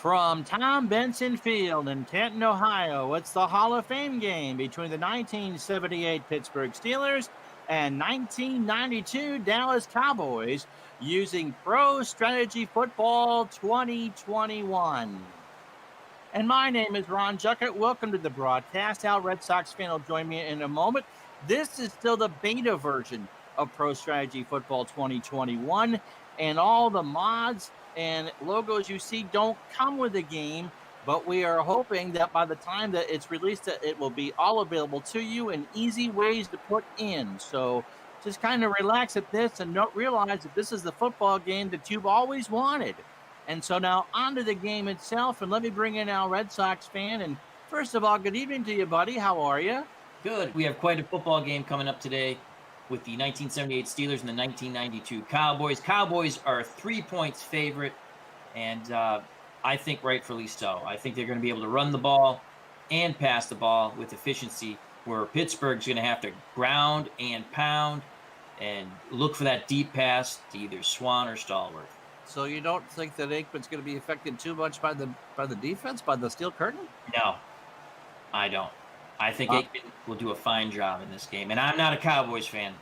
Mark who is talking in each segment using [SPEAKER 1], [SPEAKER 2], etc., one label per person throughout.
[SPEAKER 1] From Tom Benson Field in Canton, Ohio, it's the Hall of Fame game between the 1978 Pittsburgh Steelers and 1992 Dallas Cowboys using Pro Strategy Football 2021. And my name is Ron Juckett. Welcome to the broadcast. Al Red Sox fan will join me in a moment. This is still the beta version of Pro Strategy Football 2021, and all the mods and logos you see don't come with the game, but we are hoping that by the time that it's released, it will be all available to you and easy ways to put in. So just kind of relax at this and realize that this is the football game that you've always wanted. And so now on to the game itself, and let me bring in our Red Sox fan. And first of all, good evening to you, buddy. How are you?
[SPEAKER 2] Good. We have quite a football game coming up today with the 1978 Steelers and the 1992 Cowboys. Cowboys are 3 points favorite, and I think rightfully so. I think they're going to be able to run the ball and pass the ball with efficiency, where Pittsburgh's going to have to ground and pound and look for that deep pass to either Swan or Stallworth.
[SPEAKER 1] So you don't think that Aikman's going to be affected too much by the defense, by the steel curtain?
[SPEAKER 2] No, I don't. I think Aikman will do a fine job in this game, and I'm not a Cowboys fan.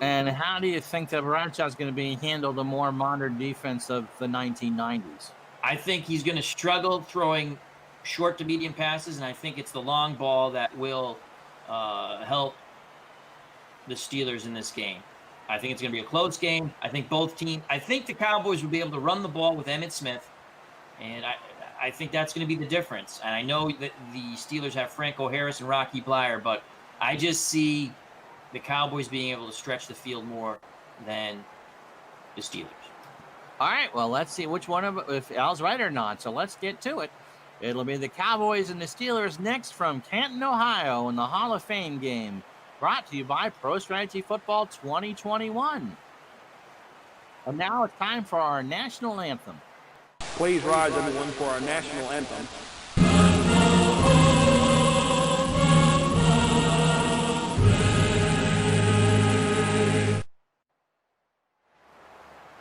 [SPEAKER 1] And how do you think that Bradshaw is going to be handled the more modern defense of the 1990s?
[SPEAKER 2] I think he's going to struggle throwing short to medium passes, and I think it's the long ball that will help the Steelers in this game. I think it's going to be a close game. I think the Cowboys will be able to run the ball with Emmitt Smith, and I think that's going to be the difference. And I know that the Steelers have Franco Harris and Rocky Bleier, but I just see the Cowboys being able to stretch the field more than the Steelers.
[SPEAKER 1] All right, well, let's see which one if Al's right or not. So let's get to it. It'll be the Cowboys and the Steelers next from Canton, Ohio in the Hall of Fame game, brought to you by Pro Strategy Football 2021. And now it's time for our national anthem.
[SPEAKER 3] Please rise, everyone, for our national anthem.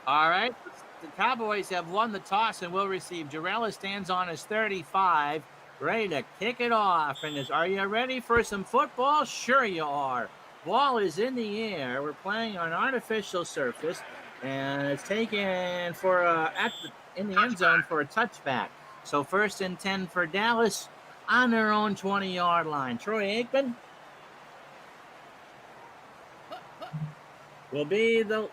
[SPEAKER 1] All right, the Cowboys have won the toss and will receive. Jarrella stands on his 35, ready to kick it off. And are you ready for some football? Sure you are. Ball is in the air. We're playing on artificial surface, and it's taken for in the end zone for a touchback. So 1st and 10 for Dallas on their own 20-yard line. Troy Aikman will be the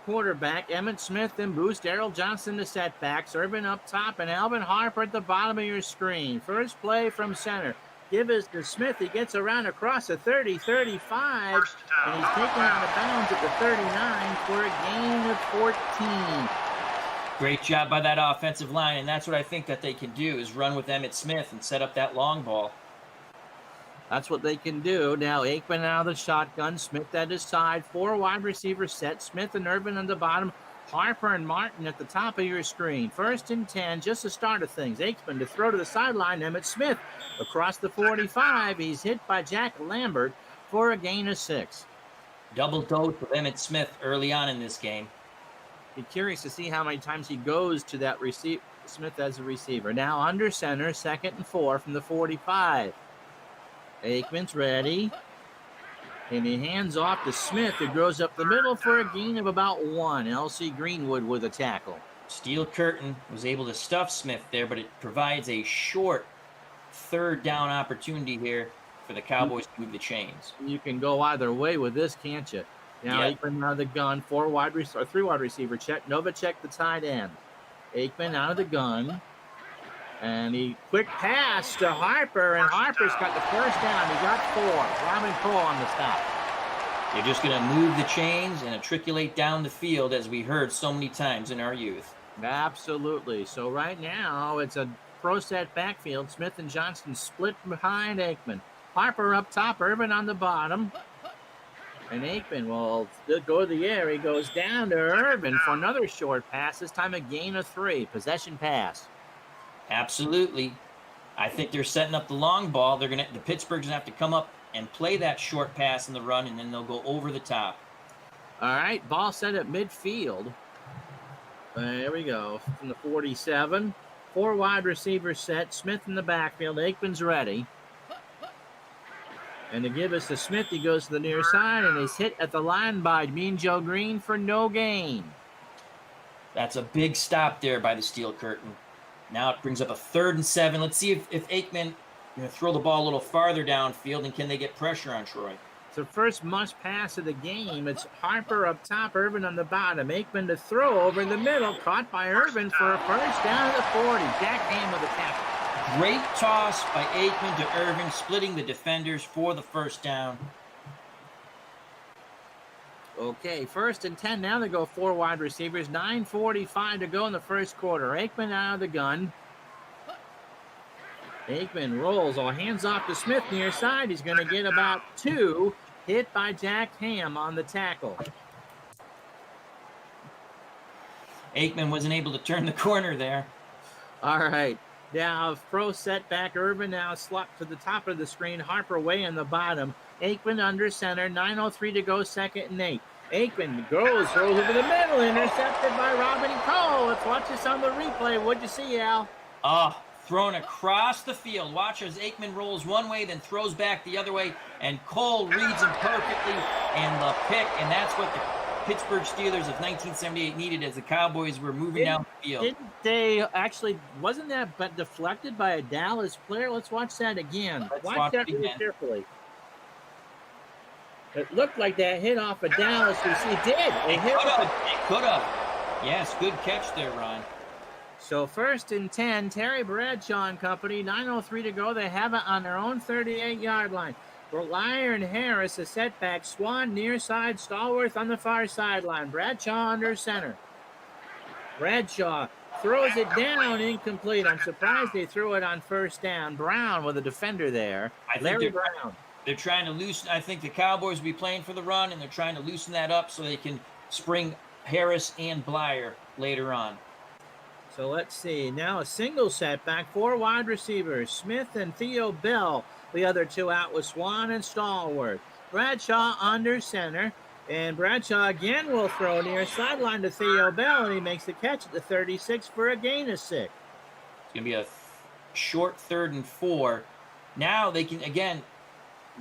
[SPEAKER 1] quarterback. Emmitt Smith and boost. Darrell Johnson the setbacks. Urban up top and Alvin Harper at the bottom of your screen. First play from center. Give us to Smith. He gets around across the 30, 35, and he's taken out of bounds at the 39 for a gain of 14.
[SPEAKER 2] Great job by that offensive line, and that's what I think that they can do, is run with Emmitt Smith and set up that long ball.
[SPEAKER 1] That's what they can do. Now Aikman out of the shotgun. Smith at his side. 4 wide receivers set. Smith and Urban on the bottom. Harper and Martin at the top of your screen. 1st and 10, just the start of things. Aikman to throw to the sideline. Emmitt Smith across the 45. He's hit by Jack Lambert for a gain of 6.
[SPEAKER 2] Double dose of Emmitt Smith early on in this game.
[SPEAKER 1] Be curious to see how many times he goes to that Smith as a receiver. Now under center, 2nd and 4 from the 45. Aikman's ready. And he hands off to Smith, who goes up the middle for a gain of about 1. L.C. Greenwood with a tackle.
[SPEAKER 2] Steel curtain was able to stuff Smith there, but it provides a short 3rd down opportunity here for the Cowboys to move the chains.
[SPEAKER 1] You can go either way with this, can't you? Now Aikman out of the gun, 3 wide receiver check. Novacek the tight end. Aikman out of the gun. And he quick pass to Harper, and Harper's got the 1st down. He got 4. Robin Cole on the stop.
[SPEAKER 2] You're just going to move the chains and matriculate down the field, as we heard so many times in our youth.
[SPEAKER 1] Absolutely. So right now it's a pro set backfield. Smith and Johnson split behind Aikman. Harper up top, Urban on the bottom. And Aikman will go to the air. He goes down to Urban for another short pass, this time a gain of 3. Possession pass.
[SPEAKER 2] Absolutely. I think they're setting up the long ball. The Pittsburgh's gonna have to come up and play that short pass in the run, and then they'll go over the top.
[SPEAKER 1] All right, ball set at midfield. There we go. From the 47. 4 wide receivers set. Smith in the backfield. Aikman's ready. And to give us to Smith, he goes to the near side, and he's hit at the line by Mean Joe Green for no gain.
[SPEAKER 2] That's a big stop there by the Steel Curtain. Now it brings up a 3rd and 7. Let's see if Aikman going to throw the ball a little farther downfield, and can they get pressure on Troy?
[SPEAKER 1] It's the first must pass of the game. It's Harper up top, Irvin on the bottom. Aikman to throw over the middle, caught by Irvin for a first down at the 40. Jack Ham with the tackle.
[SPEAKER 2] Great toss by Aikman to Irvin, splitting the defenders for the first down.
[SPEAKER 1] Okay, 1st and 10. Now they go 4 wide receivers. 9:45 to go in the first quarter. Aikman out of the gun. Aikman rolls, all hands off to Smith near side. He's going to get about 2. Hit by Jack Ham on the tackle.
[SPEAKER 2] Aikman wasn't able to turn the corner there.
[SPEAKER 1] All right. Now, pro setback. Irvin now slumped to the top of the screen. Harper way in the bottom. Aikman under center. 9:03 to go, 2nd and 8. Aikman throws over the middle. Intercepted by Robin Cole. Let's watch this on the replay. What'd you see, Al?
[SPEAKER 2] Thrown across the field. Watch as Aikman rolls one way, then throws back the other way, and Cole reads him perfectly, and the pick, and that's what the Pittsburgh Steelers of 1978 needed as the Cowboys were moving down the field.
[SPEAKER 1] Didn't they actually, wasn't that but deflected by a Dallas player? Let's watch that again.
[SPEAKER 2] Let's
[SPEAKER 1] watch that really carefully. It looked like that hit off of Dallas. It did. It
[SPEAKER 2] could have. Yes, good catch there, Ron.
[SPEAKER 1] So 1st and 10, Terry Bradshaw and company, 9:03 to go. They have it on their own 38-yard line. Blyer and Harris, a setback. Swan near side, Stallworth on the far sideline. Bradshaw under center. Bradshaw throws it down, incomplete. I'm surprised they threw it on 1st down. Brown with a defender there. Larry Brown.
[SPEAKER 2] They're trying to loosen. I think the Cowboys will be playing for the run, and they're trying to loosen that up so they can spring Harris and Blyer later on.
[SPEAKER 1] So let's see. Now a single setback, 4 wide receivers. Smith and Theo Bell. The other 2 out with Swan and Stallworth. Bradshaw under center. And Bradshaw again will throw near sideline to Theo Bell, and he makes the catch at the 36 for a gain of 6.
[SPEAKER 2] It's going to be a short 3rd and 4. Now they can, again,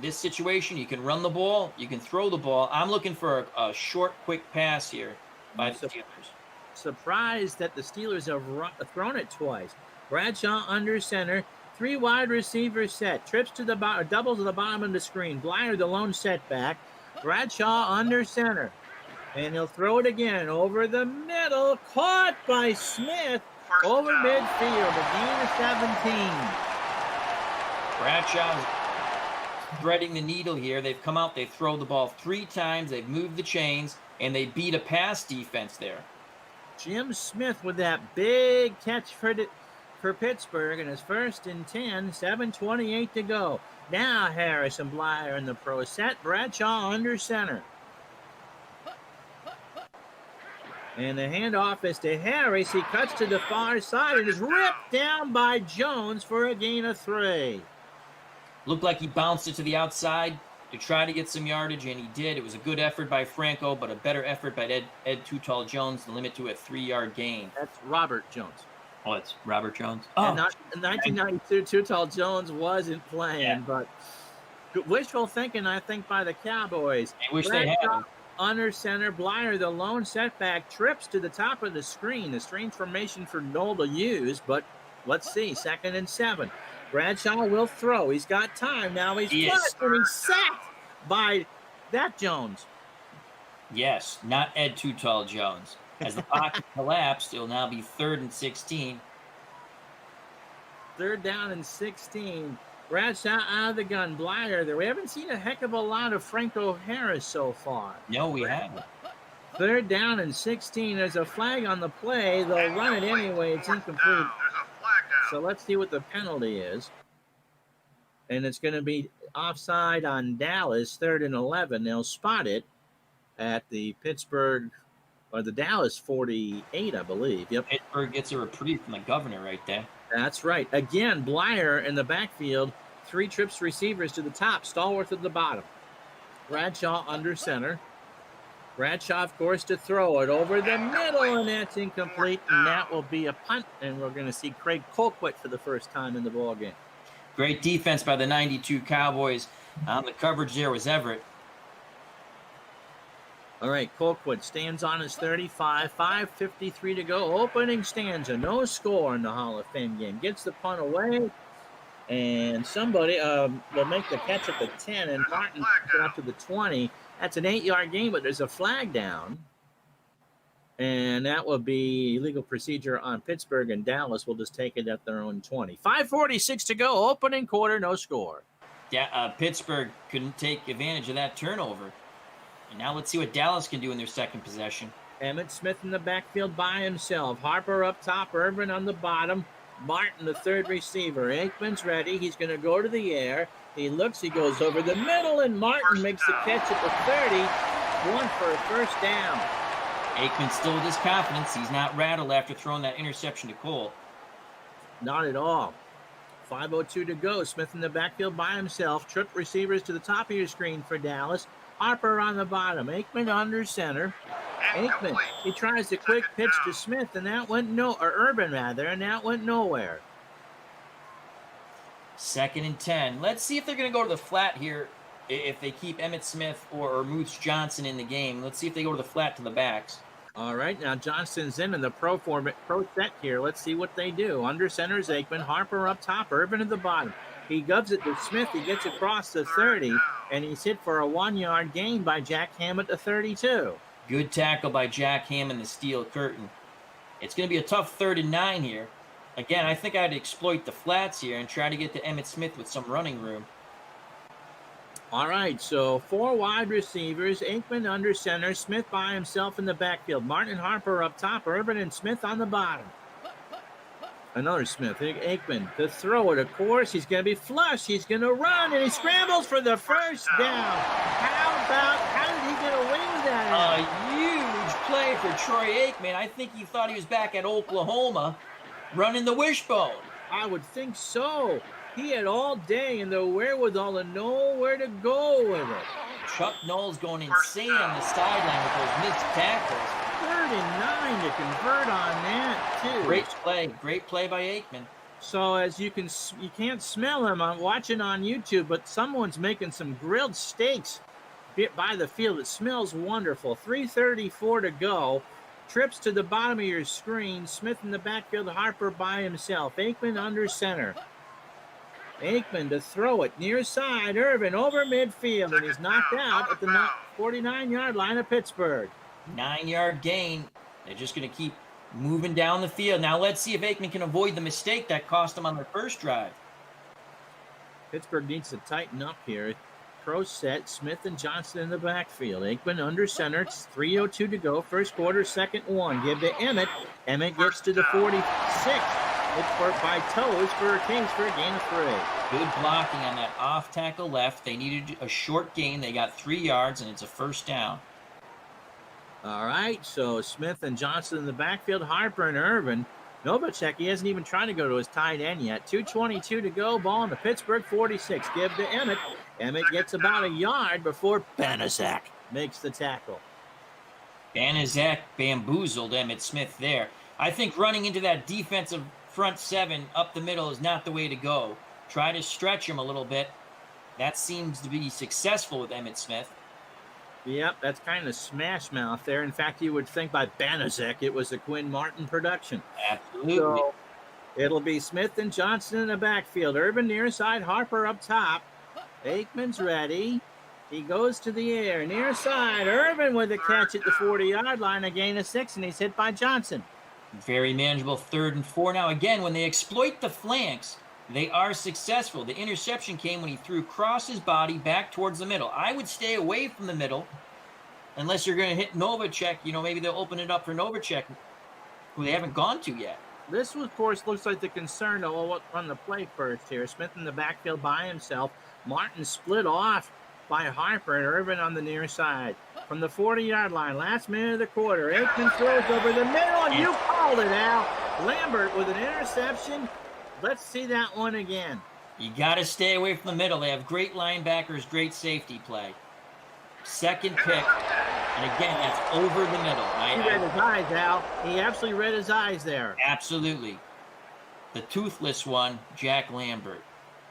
[SPEAKER 2] this situation, you can run the ball, you can throw the ball. I'm looking for a short, quick pass here by the Steelers.
[SPEAKER 1] Surprised that the Steelers have thrown it twice. Bradshaw under center, 3 wide receivers set, trips to the bottom, doubles to the bottom of the screen. Blyer the lone setback. Bradshaw under center, and he'll throw it again over the middle, caught by Smith over midfield, a gain of 17.
[SPEAKER 2] Bradshaw's threading the needle here. They've come out, they've thrown the ball 3 times, they've moved the chains, and they beat a pass defense there.
[SPEAKER 1] Jim Smith with that big catch for Pittsburgh, and his 1st and 10, 7:28 to go. Now Harris and Blyer in the pro set. Bradshaw under center. And the handoff is to Harris. He cuts to the far side and is ripped down by Jones for a gain of 3.
[SPEAKER 2] Looked like he bounced it to the outside to try to get some yardage, and he did. It was a good effort by Franco, but a better effort by Ed Too Tall Jones to limit to a 3-yard gain.
[SPEAKER 1] That's Robert Jones.
[SPEAKER 2] Oh, it's Robert Jones.
[SPEAKER 1] Oh, in 1992, Too Tall Jones wasn't playing, but wishful thinking, I think, by the Cowboys.
[SPEAKER 2] I wish they had.
[SPEAKER 1] Under center, Blyer, the lone setback, trips to the top of the screen. The strange formation for Knoll to use, but let's see. 2nd and 7. Bradshaw will throw. He's got time now. He's flushed, and he's sacked by that Jones.
[SPEAKER 2] Yes, not Ed Too Tall Jones. As the pocket collapsed, it'll now be 3rd and 16.
[SPEAKER 1] 3rd down and 16. Bradshaw out of the gun. Blyer there. We haven't seen a heck of a lot of Franco Harris so far.
[SPEAKER 2] No, we haven't.
[SPEAKER 1] 3rd down and 16. There's a flag on the play. They'll run it anyway. It's incomplete. So let's see what the penalty is. And it's going to be offside on Dallas, 3rd and 11. They'll spot it at the Pittsburgh, or the Dallas 48, I believe. Yep.
[SPEAKER 2] Pittsburgh gets a reprieve from the governor right there.
[SPEAKER 1] That's right. Again, Blyer in the backfield. 3 trips receivers to the top. Stallworth at the bottom. Bradshaw under center. Bradshaw, of course, to throw it over the middle, and that's incomplete, and that will be a punt, and we're going to see Craig Colquitt for the first time in the ballgame.
[SPEAKER 2] Great defense by the 92 Cowboys. The coverage there was Everett.
[SPEAKER 1] All right, Colquitt stands on his 35, 5:53 to go. Opening stanza, no score in the Hall of Fame game. Gets the punt away, and somebody will make the catch at the 10, and Martin got to the 20. That's an 8-yard gain, but there's a flag down, and that will be illegal procedure on Pittsburgh, and Dallas will just take it at their own 20. 5:46 to go, opening quarter, no score.
[SPEAKER 2] Yeah, Pittsburgh couldn't take advantage of that turnover. And now let's see what Dallas can do in their second possession.
[SPEAKER 1] Emmitt Smith in the backfield by himself. Harper up top, Irvin on the bottom. Martin, the third receiver. Aikman's ready. He's going to go to the air. He looks, he goes over the middle, and Martin makes the catch at the 30. One for a first down.
[SPEAKER 2] Aikman still with his confidence. He's not rattled after throwing that interception to Cole.
[SPEAKER 1] Not at all. 5:02 to go. Smith in the backfield by himself. Trip receivers to the top of your screen for Dallas. Harper on the bottom. Aikman under center. Aikman, he tries the quick pitch to Smith, and that went Urban rather, and that went nowhere.
[SPEAKER 2] 2nd and 10. Let's see if they're going to go to the flat here. If they keep Emmitt Smith or Moose Johnson in the game, let's see if they go to the flat to the backs.
[SPEAKER 1] All right, now Johnston's in the pro set here. Let's see what they do. Under center is Aikman. Harper up top. Irvin at the bottom. He gubs it to Smith. He gets across the 30, and he's hit for a 1-yard gain by Jack Ham at the 32.
[SPEAKER 2] Good tackle by Jack Ham in the steel curtain. It's going to be a tough 3rd and 9 here. Again, I think I'd exploit the flats here and try to get to Emmitt Smith with some running room.
[SPEAKER 1] All right, so 4 wide receivers. Aikman under center. Smith by himself in the backfield. Martin and Harper up top. Irvin and Smith on the bottom. Another Smith. Aikman to throw it. Of course, he's going to be flush. He's going to run, and he scrambles for the first down. How did he get away with that?
[SPEAKER 2] A huge play for Troy Aikman. I think he thought he was back at Oklahoma running the wishbone.
[SPEAKER 1] I would think so. He had all day and the wherewithal to know where to go with it.
[SPEAKER 2] Chuck Noll's going insane on the sideline with those missed tackles.
[SPEAKER 1] 3rd and 9 to convert on that, too.
[SPEAKER 2] Great play by Aikman.
[SPEAKER 1] So as you can't smell him. I'm watching on YouTube, but someone's making some grilled steaks by the field. It smells wonderful. 3:34 to go. Trips to the bottom of your screen. Smith in the backfield, Harper by himself. Aikman under center. Aikman to throw it near side. Irvin over midfield, and he's knocked out at the 49-yard line of Pittsburgh.
[SPEAKER 2] 9-yard gain. They're just going to keep moving down the field. Now let's see if Aikman can avoid the mistake that cost them on their first drive.
[SPEAKER 1] Pittsburgh needs to tighten up here. Pro set, Smith and Johnson in the backfield. Aikman under center. It's 3:02 to go. First quarter, 2nd 1. Give to Emmitt. Emmitt gets to the 46. It's by toes for a case for a gain of 3.
[SPEAKER 2] Good blocking on that off tackle left. They needed a short gain. They got 3 yards, and it's a first down.
[SPEAKER 1] All right, so Smith and Johnson in the backfield. Harper and Irvin. Novacek, he hasn't even tried to go to his tight end yet. 2:22 to go. Ball in the Pittsburgh 46. Give to Emmitt. Emmitt gets about a yard before Banaszak makes the tackle.
[SPEAKER 2] Banaszak bamboozled Emmitt Smith there. I think running into that defensive front 7 up the middle is not the way to go. Try to stretch him a little bit. That seems to be successful with Emmitt Smith.
[SPEAKER 1] Yep, that's kind of smash mouth there. In fact, you would think by Banaszak it was a Quinn Martin production.
[SPEAKER 2] Absolutely.
[SPEAKER 1] So it'll be Smith and Johnson in the backfield. Irvin near side, Harper up top. Aikman's ready. He goes to the air. Near side, Irvin with a catch at the 40-yard line, a gain of 6, and he's hit by Johnson.
[SPEAKER 2] Very manageable 3rd and 4. Now, again, when they exploit the flanks, they are successful. The interception came when he threw across his body back towards the middle. I would stay away from the middle unless you're going to hit Novacek. Maybe they'll open it up for Novacek, who they haven't gone to yet.
[SPEAKER 1] This, of course, looks like the concern to run the play first here. Smith in the backfield by himself. Martin split off by Harper and Irvin on the near side. From the 40-yard line, last minute of the quarter, Aikman throws over the middle, and you called it, Al. Lambert with an interception. Let's see that one again.
[SPEAKER 2] You got to stay away from the middle. They have great linebackers, great safety play. second pick. And again, that's over the middle.
[SPEAKER 1] He read his eyes, Al. He absolutely read his eyes there.
[SPEAKER 2] Absolutely. The toothless one, Jack Lambert.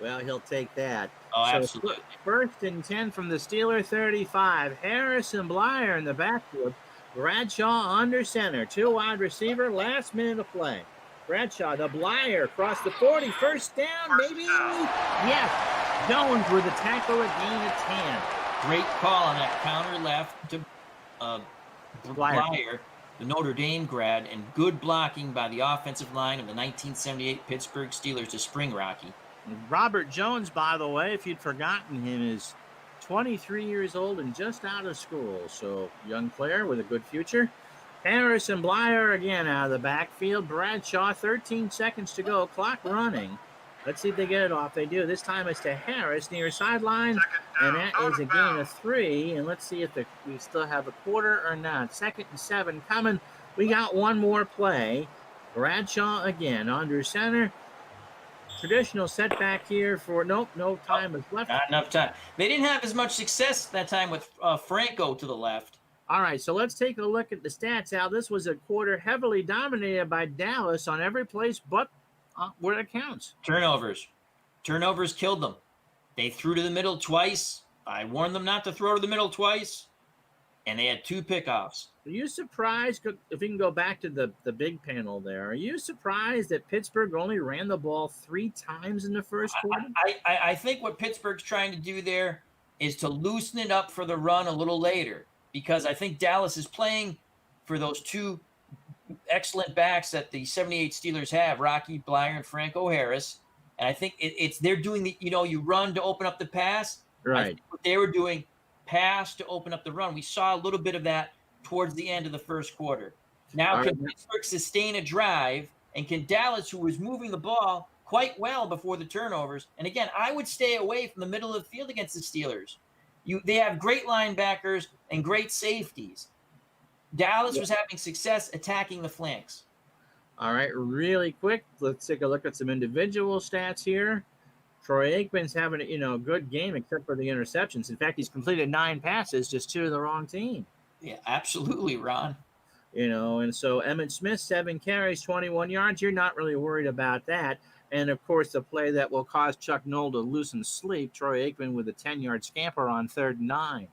[SPEAKER 1] Well, he'll take that.
[SPEAKER 2] Oh,
[SPEAKER 1] So
[SPEAKER 2] absolutely.
[SPEAKER 1] 1st and 10 from the Steeler 35. Harris and Blyer in the backfield. Bradshaw under center. 2 wide receiver. Last minute of play. Bradshaw to Blyer across the 40. First down, maybe. Yes. Jones with a tackle, a gain of 10.
[SPEAKER 2] Great call on that counter left to Blyer, the Notre Dame grad, and good blocking by the offensive line of the 1978 Pittsburgh Steelers to spring Rocky.
[SPEAKER 1] Robert Jones, by the way, if you'd forgotten him, is 23 years old and just out of school. So, young player with a good future. Harris and Blyer again out of the backfield. Bradshaw, 13 seconds to go. Clock running. Let's see if they get it off. They do. This time it's to Harris near sideline. And that is a gain of 3. And let's see if we still have a quarter or not. 2nd and 7 coming. We got one more play. Bradshaw again under center. Traditional setback here for no time is left.
[SPEAKER 2] Not enough time. They didn't have as much success that time with Franco to the left.
[SPEAKER 1] All right, so let's take a look at the stats, Al. This was a quarter heavily dominated by Dallas on every place but where it counts.
[SPEAKER 2] Turnovers killed them. They threw to the middle twice. I warned them not to throw to the middle twice, and they had 2 pickoffs.
[SPEAKER 1] Are you surprised, if we can go back to the big panel there, are you surprised that Pittsburgh only ran the ball 3 times in the first quarter?
[SPEAKER 2] I think what Pittsburgh's trying to do there is to loosen it up for the run a little later, because I think Dallas is playing for those 2 excellent backs that the 78 Steelers have, Rocky Blyer and Franco Harris. And I think they're doing the, you run to open up the pass.
[SPEAKER 1] Right.
[SPEAKER 2] I think what they were doing, pass to open up the run. We saw a little bit of that towards the end of the first quarter. Now, can Pittsburgh sustain a drive? And can Dallas, who was moving the ball quite well before the turnovers, and again, I would stay away from the middle of the field against the Steelers. They have great linebackers and great safeties. Dallas was having success attacking the flanks.
[SPEAKER 1] All right, really quick, let's take a look at some individual stats here. Troy Aikman's having a good game except for the interceptions. In fact, he's completed 9 passes, just 2 to the wrong team.
[SPEAKER 2] Yeah, absolutely, Ron.
[SPEAKER 1] And so Emmitt Smith, 7 carries, 21 yards. You're not really worried about that. And, of course, the play that will cause Chuck Noll to loosen sleep, Troy Aikman with a 10-yard scamper on 3rd and 9.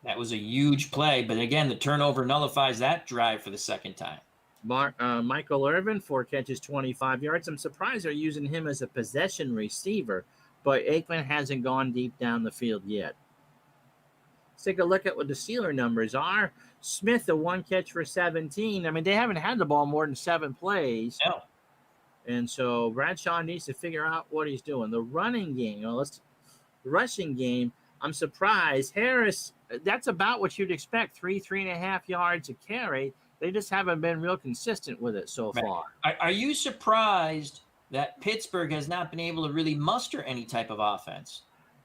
[SPEAKER 2] That was a huge play. But, again, the turnover nullifies that drive for the second time.
[SPEAKER 1] Michael Irvin, 4 catches, 25 yards. I'm surprised they're using him as a possession receiver, but Aikman hasn't gone deep down the field yet. Let's take a look at what the Steeler numbers are. Smith, a 1 catch for 17. I mean, they haven't had the ball more than 7 plays.
[SPEAKER 2] No.
[SPEAKER 1] And so Bradshaw needs to figure out what he's doing. The running game, the rushing game, I'm surprised. Harris, that's about what you'd expect, 3.5 yards a carry. They just haven't been real consistent with it so far.
[SPEAKER 2] Are you surprised that Pittsburgh has not been able to really muster any type of offense?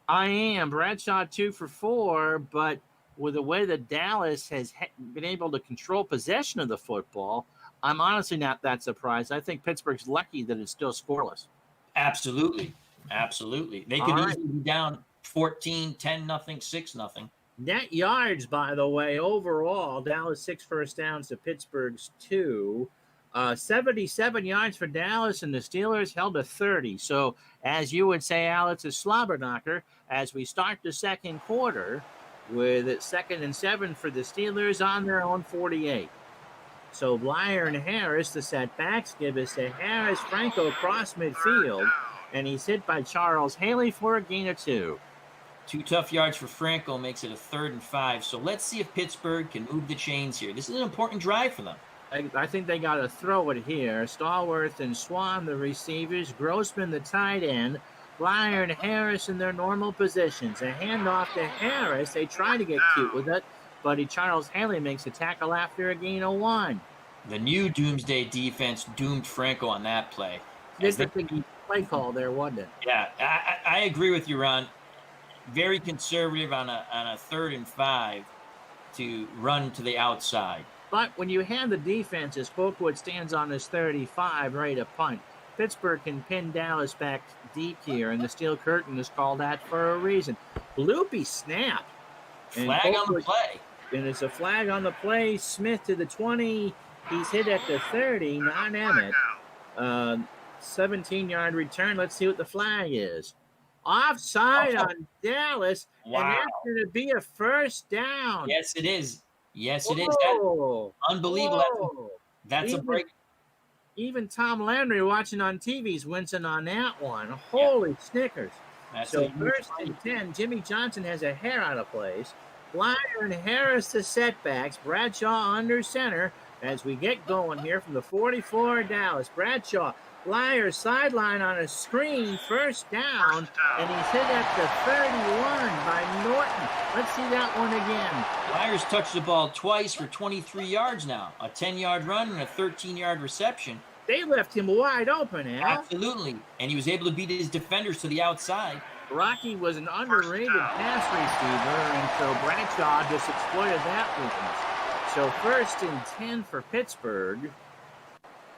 [SPEAKER 1] I am. Bradshaw 2 for 4, but with the way that Dallas has been able to control possession of the football, I'm honestly not that surprised. I think Pittsburgh's lucky that it's still scoreless.
[SPEAKER 2] Absolutely. They could easily be down 14, 10-0, 6-0.
[SPEAKER 1] Net yards, by the way, overall, Dallas 6 first downs to Pittsburgh's 2. 77 yards for Dallas, and the Steelers held to 30. So, as you would say, Al, it's a slobber knocker as we start the second quarter with it 2nd and 7 for the Steelers on their own 48. So, Blyer and Harris, the setbacks, give us a Harris Franco cross midfield, and he's hit by Charles Haley for a gain of 2.
[SPEAKER 2] 2 tough yards for Franco makes it a 3rd and 5. So let's see if Pittsburgh can move the chains here. This is an important drive for them.
[SPEAKER 1] I think they got to throw it here. Stallworth and Swan, the receivers. Grossman, the tight end. Blyer and Harris in their normal positions. A handoff to Harris. They try to get cute with it, but Charles Haley makes a tackle after a gain of 1.
[SPEAKER 2] The new Doomsday defense doomed Franco on that play.
[SPEAKER 1] This is a big play call there, wasn't it?
[SPEAKER 2] Yeah, I agree with you, Ron. Very conservative on a 3rd and 5 to run to the outside.
[SPEAKER 1] But when you have the defenses, Folkwood stands on his 35, ready to punt. Pittsburgh can pin Dallas back deep here, and the steel curtain is called that for a reason. Loopy snap.
[SPEAKER 2] Flag on the play.
[SPEAKER 1] And it's a flag on the play. Smith to the 20. He's hit at the 30, not Emmett. 17-yard return. Let's see what the flag is. Offside on Dallas.
[SPEAKER 2] Wow.
[SPEAKER 1] And that's going to be a first down.
[SPEAKER 2] Yes, it is. Yes, it is.
[SPEAKER 1] Whoa.
[SPEAKER 2] Unbelievable. That's a break.
[SPEAKER 1] Even Tom Landry watching on TV is wincing on that one. Holy Snickers. So first and 10, Jimmy Johnson has a hair out of place. Blyer and Harris the setbacks. Bradshaw under center as we get going here from the 44 Dallas. Bradshaw, Blyer sideline on a screen, first down, and he's hit at the 31 by Norton. Let's see that one again.
[SPEAKER 2] Blyer's touched the ball twice for 23 yards now. A 10-yard run and a 13-yard reception.
[SPEAKER 1] They left him wide open, Al.
[SPEAKER 2] Absolutely. And he was able to beat his defenders to the outside.
[SPEAKER 1] Rocky was an underrated pass receiver, and so Bradshaw just exploited that weakness. So first and 10 for Pittsburgh.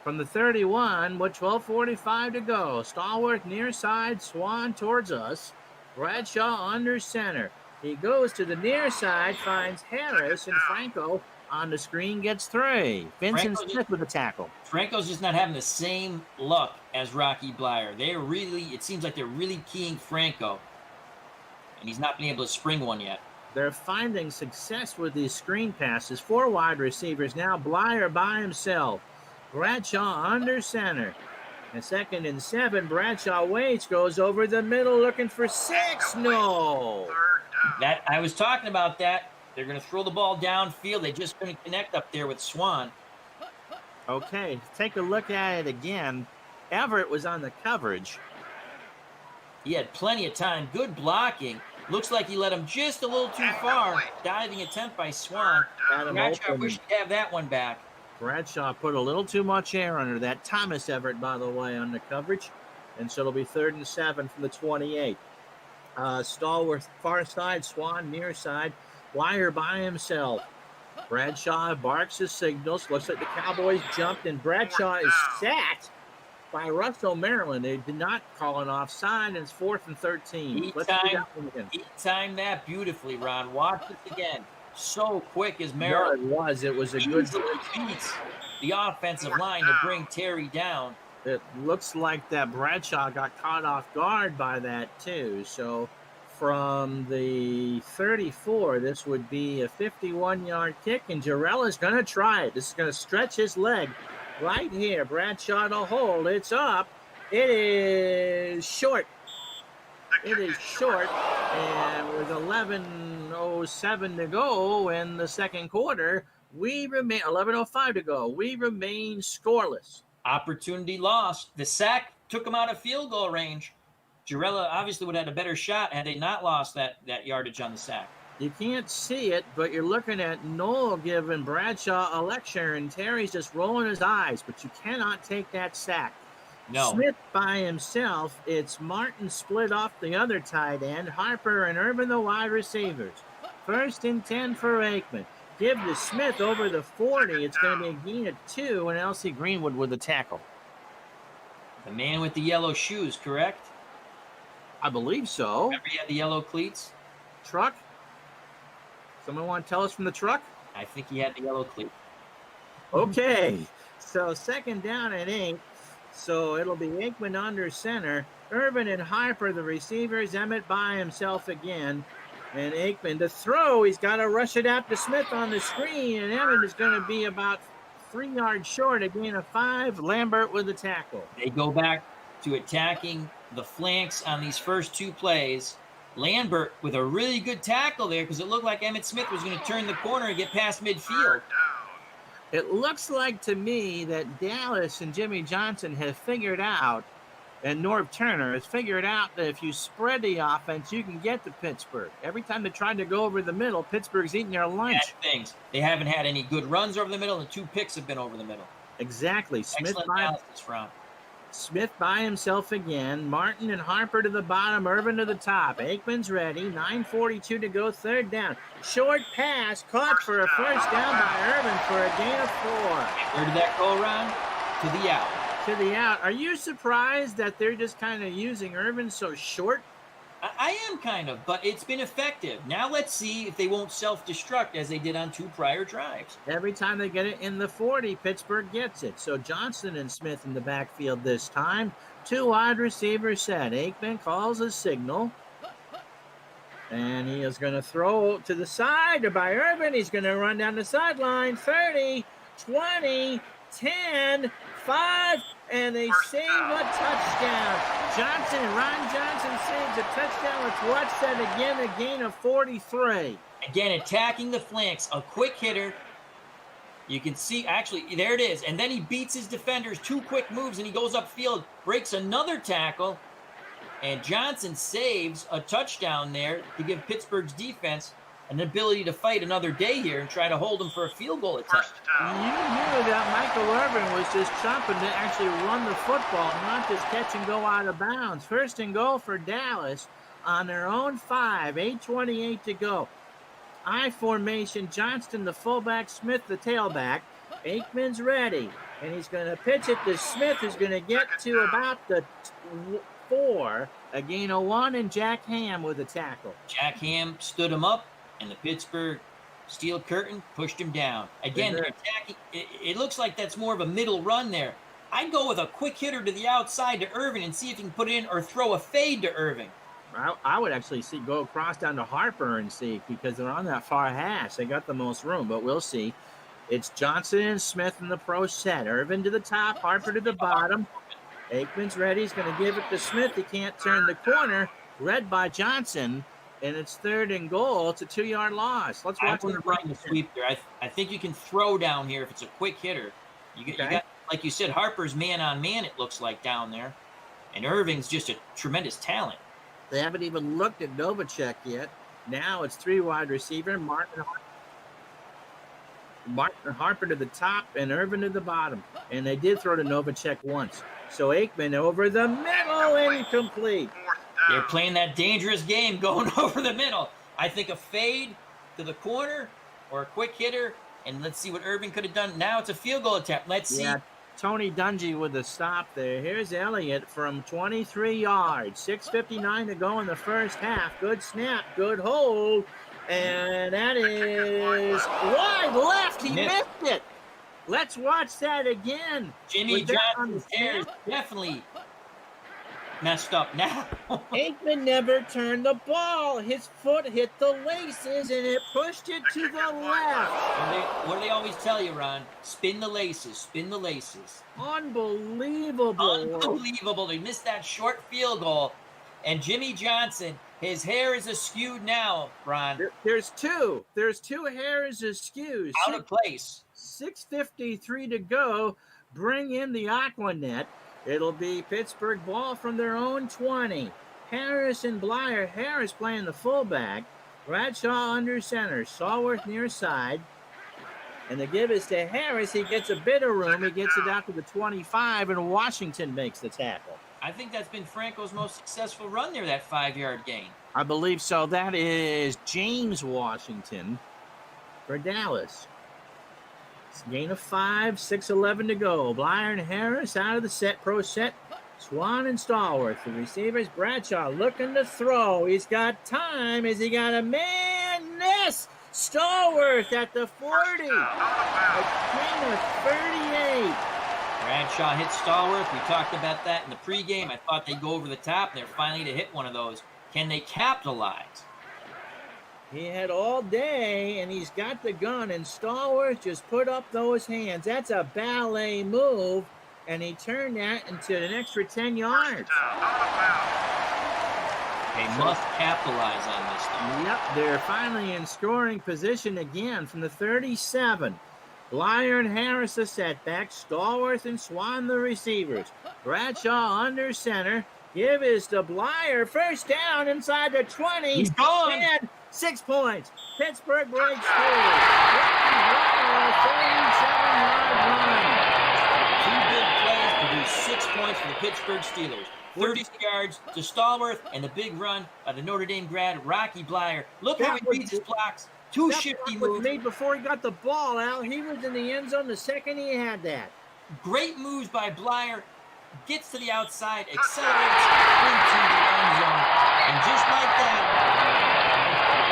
[SPEAKER 1] From the 31, with 12:45 to go. Stallworth near side, Swan towards us. Bradshaw under center. He goes to the near side, finds Harris, and Franco on the screen gets 3. Vincent Smith with a tackle.
[SPEAKER 2] Franco's just not having the same luck as Rocky Blyer. It seems like they're really keying Franco, and he's not been able to spring one yet.
[SPEAKER 1] They're finding success with these screen passes. 4 wide receivers now. Blyer by himself. Bradshaw under center. And second and 7, Bradshaw waits, goes over the middle looking for 6. No.
[SPEAKER 2] That I was talking about that. They're going to throw the ball downfield. They just couldn't connect up there with Swan.
[SPEAKER 1] Okay, take a look at it again. Everett was on the coverage.
[SPEAKER 2] He had plenty of time. Good blocking. Looks like he let him just a little too far. Diving attempt by Swan. Bradshaw, I wish he'd have that one back.
[SPEAKER 1] Bradshaw put a little too much air under that. Thomas Everett, by the way, on the coverage. And so it'll be 3rd and 7 from the 28. Stallworth far side, Swan near side. Blyer by himself. Bradshaw barks his signals. Looks like the Cowboys jumped, and Bradshaw is sacked by Russell, Maryland. They did not call an offside, and it's 4th and 13.
[SPEAKER 2] He timed that beautifully, Ron. Watch this again. So quick as Maryland.
[SPEAKER 1] No, it was a good
[SPEAKER 2] beats the offensive line to bring Terry down.
[SPEAKER 1] It looks like that Bradshaw got caught off guard by that too. So from the 34, this would be a 51-yard kick, and Jarella's going to try it. This is going to stretch his leg right here. Bradshaw to hold. It's up. It is short. It is short, and with 11:07 to go in the second quarter, we remain 11:05 to go. We remain scoreless.
[SPEAKER 2] Opportunity lost. The sack took him out of field goal range. Jarella obviously would have had a better shot had they not lost that yardage on the sack.
[SPEAKER 1] You can't see it, but you're looking at Noel giving Bradshaw a lecture, and Terry's just rolling his eyes, but you cannot take that sack.
[SPEAKER 2] No.
[SPEAKER 1] Smith by himself. It's Martin split off the other tight end. Harper and Urban the wide receivers. 1st and 10 for Aikman. Give to Smith over the 40. It's going to be a gain of 2, and Elsie Greenwood with the tackle.
[SPEAKER 2] The man with the yellow shoes, correct?
[SPEAKER 1] I believe so.
[SPEAKER 2] Remember he had the yellow cleats?
[SPEAKER 1] Truck? Someone want to tell us from the truck?
[SPEAKER 2] I think he had the yellow cleats.
[SPEAKER 1] Okay. So 2nd down and 8. So it'll be Aikman under center. Urban and Harper, the receivers. Emmett by himself again. And Aikman to throw. He's got to rush it out to Smith on the screen. And Emmett is going to be about 3 yards short, a gain of 5. Lambert with the tackle.
[SPEAKER 2] They go back to attacking the flanks on these first 2 plays. Lambert with a really good tackle there because it looked like Emmitt Smith was going to turn the corner and get past midfield.
[SPEAKER 1] It looks like to me that Dallas and Jimmy Johnson have figured out, and Norv Turner has figured out that if you spread the offense, you can get to Pittsburgh. Every time they tried to go over the middle, Pittsburgh's eating their lunch.
[SPEAKER 2] Bad things. They haven't had any good runs over the middle, and 2 picks have been over the middle.
[SPEAKER 1] Exactly.
[SPEAKER 2] Excellent analysis from
[SPEAKER 1] Smith by himself again. Martin and Harper to the bottom. Irvin to the top. Aikman's ready. 9:42 to go. 3rd down. Short pass. Caught for a first down by Irvin for a gain of 4.
[SPEAKER 2] Where did that go, Ron? To the out.
[SPEAKER 1] To the out. Are you surprised that they're just kind of using Irvin so short?
[SPEAKER 2] I am kind of, but it's been effective. Now let's see if they won't self-destruct as they did on 2 prior drives.
[SPEAKER 1] Every time they get it in the 40, Pittsburgh gets it. So Johnson and Smith in the backfield this time. 2 wide receivers set. Aikman calls a signal. And he is going to throw to the side by Irvin. He's going to run down the sideline. 30, 20, 10, 5, and they save a touchdown. Ron Johnson saves a touchdown. Let's watch that again, a gain of 43.
[SPEAKER 2] Again, attacking the flanks, a quick hitter. You can see, actually, there it is. And then he beats his defenders, 2 quick moves, and he goes upfield, breaks another tackle. And Johnson saves a touchdown there to give Pittsburgh's defense an ability to fight another day here and try to hold them for a field goal attempt.
[SPEAKER 1] You knew that Michael Irvin was just chomping to actually run the football, not just catch and go out of bounds. 1st and goal for Dallas on their own 5, 8:28 to go. I formation, Johnston the fullback, Smith the tailback. Aikman's ready, and he's going to pitch it to Smith, who's going to get to about the 4, a gain of 1, and Jack Ham with a tackle.
[SPEAKER 2] Jack Ham stood him up, and the Pittsburgh Steel Curtain pushed him down. Again, they're attacking. It looks like that's more of a middle run there. I'd go with a quick hitter to the outside to Irvin and see if he can put it in or throw a fade to Irving.
[SPEAKER 1] I would actually go across down to Harper and see, because they're on that far hash. They got the most room, but we'll see. It's Johnson and Smith in the pro set. Irvin to the top, Harper to the bottom. Aikman's ready. He's going to give it to Smith. He can't turn the corner. Read by Johnson, and it's 3rd and goal. It's a 2-yard loss. Let's watch
[SPEAKER 2] the run the sweep there. I think you can throw down here if it's a quick hitter. You got, like you said, Harper's man-on-man, it looks like, down there. And Irving's just a tremendous talent.
[SPEAKER 1] They haven't even looked at Novacek yet. Now it's 3 wide receiver, Martin Harper to the top and Irvin to the bottom. And they did throw to Novacek once. So Aikman over the middle, incomplete.
[SPEAKER 2] They're playing that dangerous game going over the middle. I think a fade to the corner or a quick hitter, and let's see what Irvin could have done. Now it's a field goal attempt. Let's see.
[SPEAKER 1] Yeah, Tony Dungy with the stop there. Here's Elliott from 23 yards. 6:59 to go in the first half. Good snap, good hold. And that is wide left. He missed it. Let's watch that again.
[SPEAKER 2] Jimmy Johnson's hair is definitely messed up now.
[SPEAKER 1] Aikman never turned the ball. His foot hit the laces, and it pushed it to the left.
[SPEAKER 2] What do they always tell you, Ron? Spin the laces, spin the laces.
[SPEAKER 1] Unbelievable.
[SPEAKER 2] Unbelievable. They missed that short field goal. And Jimmy Johnson, his hair is askew now, Ron.
[SPEAKER 1] There's two hairs askew.
[SPEAKER 2] Out of place.
[SPEAKER 1] 6:53 to go. Bring in the Aquanet. It'll be Pittsburgh ball from their own 20. Harris and Blyer. Harris playing the fullback. Bradshaw under center. Stallworth near side. And the give is to Harris. He gets a bit of room. He gets it out to the 25, and Washington makes the tackle.
[SPEAKER 2] I think that's been Franco's most successful run there, that 5-yard gain.
[SPEAKER 1] I believe so. That is James Washington for Dallas. It's a gain of 5, 6:11 to go. Blyer and Harris out of the set, pro set. Swan and Stallworth. The receivers, Bradshaw looking to throw. He's got time. Has he got a man? Yes! Stallworth at the 40. A gain of 38.
[SPEAKER 2] Bradshaw hit Stallworth. We talked about that in the pregame. I thought they'd go over the top, and they're finally to hit one of those. Can they capitalize?
[SPEAKER 1] He had all day, and he's got the gun, and Stallworth just put up those hands. That's a ballet move, and he turned that into an extra 10 yards.
[SPEAKER 2] They must capitalize on this thing.
[SPEAKER 1] Yep, they're finally in scoring position again from the 37. Blyer and Harris the setback. Stallworth and Swan the receivers. Bradshaw under center. Give is to Blyer. First down inside the 20.
[SPEAKER 2] He's gone.
[SPEAKER 1] And 6 points. Pittsburgh breaks through. 37-yard run.
[SPEAKER 2] 2 big plays produce 6 points for the Pittsburgh Steelers. 30 yards to Stallworth and the big run by the Notre Dame grad, Rocky Blyer. Look how he beats his blocks. 2 shifty moves.
[SPEAKER 1] Made before he got the ball, Al. He was in the end zone the second he had that.
[SPEAKER 2] Great moves by Blyer. gets to the outside, accelerates into the end zone, and just like that,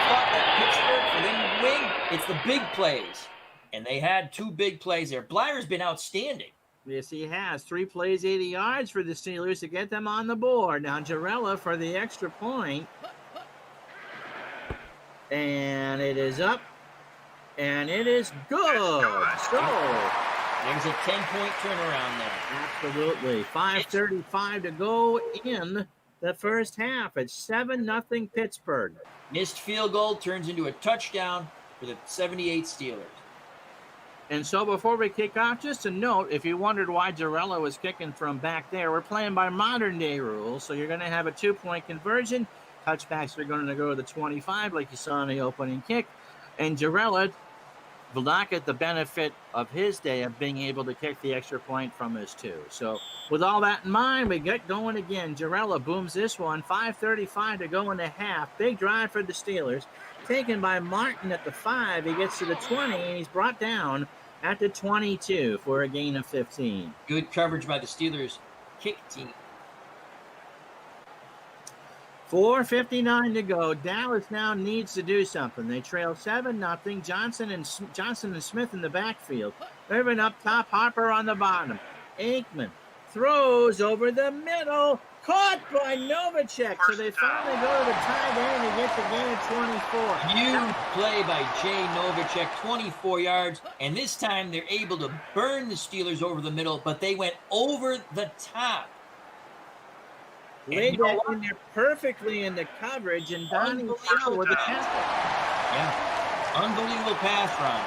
[SPEAKER 2] thought that Pittsburgh, for them to win, it's the big plays. And they had 2 big plays there. Blyer's been outstanding.
[SPEAKER 1] Yes, he has. 3 plays, 80 yards for the Steelers to get them on the board. Now, Jarrella for the extra point. And it is up. And it is good. So,
[SPEAKER 2] there's a 10-point turnaround there.
[SPEAKER 1] Absolutely. 5:35 to go in the first half. It's 7-0 Pittsburgh.
[SPEAKER 2] Missed field goal turns into a touchdown for the 78 Steelers.
[SPEAKER 1] And so before we kick off, just a note, if you wondered why Jarrella was kicking from back there, we're playing by modern-day rules, so you're going to have a 2-point conversion. Touchbacks are going to go to the 25, like you saw in the opening kick. And Jarrella will not get the benefit of his day of being able to kick the extra point from his 2. So with all that in mind, we get going again. Jarrella booms this one, 5:35 to go in the half. Big drive for the Steelers. Taken by Martin at the 5. He gets to the 20, and he's brought down at the 22 for a gain of 15.
[SPEAKER 2] Good coverage by the Steelers kick team.
[SPEAKER 1] 4:59 to go. Dallas now needs to do something. They trail 7-0. Johnson and Smith in the backfield. Irvin up top, Harper on the bottom. Aikman throws over the middle. Caught by Novacek. So they finally go to the tight end and get the gain of 24.
[SPEAKER 2] Huge play by Jay Novacek, 24 yards. And this time they're able to burn the Steelers over the middle, but they went over the top.
[SPEAKER 1] Laid that in there perfectly in the coverage, and Donnie fell with the tackle.
[SPEAKER 2] Yeah, unbelievable pass run.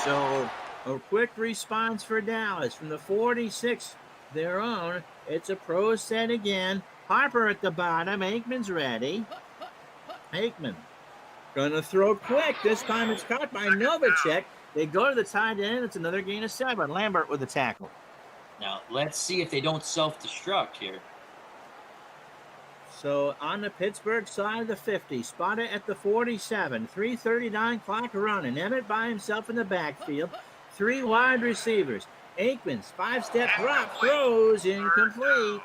[SPEAKER 1] So a quick response for Dallas from the 46, their own. It's a pro set again. Harper at the bottom. Aikman's ready. Aikman gonna throw quick. This time it's caught by Novacek. They go to the tight end. It's another gain of 7. Lambert with the tackle.
[SPEAKER 2] Now let's see if they don't self-destruct here.
[SPEAKER 1] So on the Pittsburgh side of the 50, spotted at the 47, 3:39 clock running. Emmett by himself in the backfield. 3 wide receivers. Aikman's 5-step drop, throws incomplete.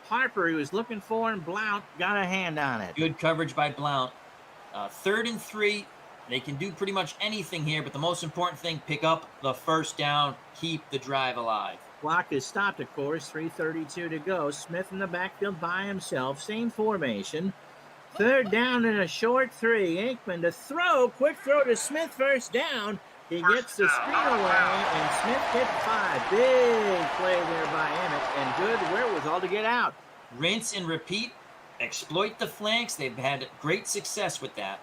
[SPEAKER 1] Harper, he was looking for, and Blount got a hand on it.
[SPEAKER 2] Good coverage by Blount. 3rd and 3. They can do pretty much anything here, but the most important thing, pick up the first down, keep the drive alive.
[SPEAKER 1] Clock is stopped, of course. 3:32 to go. Smith in the backfield by himself. Same formation. 3rd down and a short 3. Aikman to throw. Quick throw to Smith. First down. He gets the screen away, and Smith gets 5. Big play there by Emmett, and good wherewithal to get out.
[SPEAKER 2] Rinse and repeat. Exploit the flanks. They've had great success with that.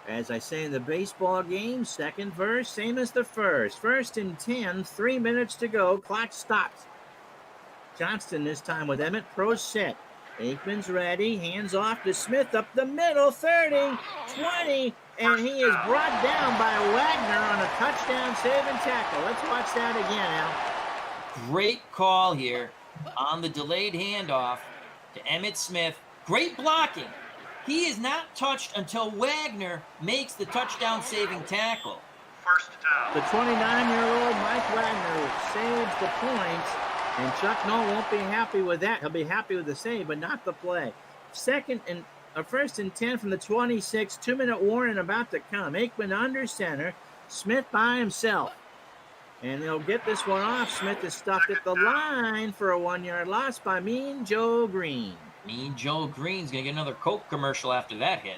[SPEAKER 1] As I say in the baseball game, second verse, same as the first. 1st and 10, 3 minutes to go. Clock stops. Johnston this time with Emmett. Pro set. Aikman's ready. Hands off to Smith up the middle. 30, 20, and he is brought down by Wagner on a touchdown saving tackle. Let's watch that again, Al.
[SPEAKER 2] Great call here on the delayed handoff to Emmitt Smith. Great blocking. He is not touched until Wagner makes the touchdown saving tackle.
[SPEAKER 4] First down.
[SPEAKER 1] The 29-year-old Mike Wagner saves the points, and Chuck Noll won't be happy with that. He'll be happy with the save, but not the play. 1st and 10 from the 26. 2-minute warning about to come. Aikman under center. Smith by himself. And they'll get this one off. Smith is stuffed at the line for a 1-yard loss by Mean Joe Green.
[SPEAKER 2] Mean Joe Green's going to get another Coke commercial after that hit.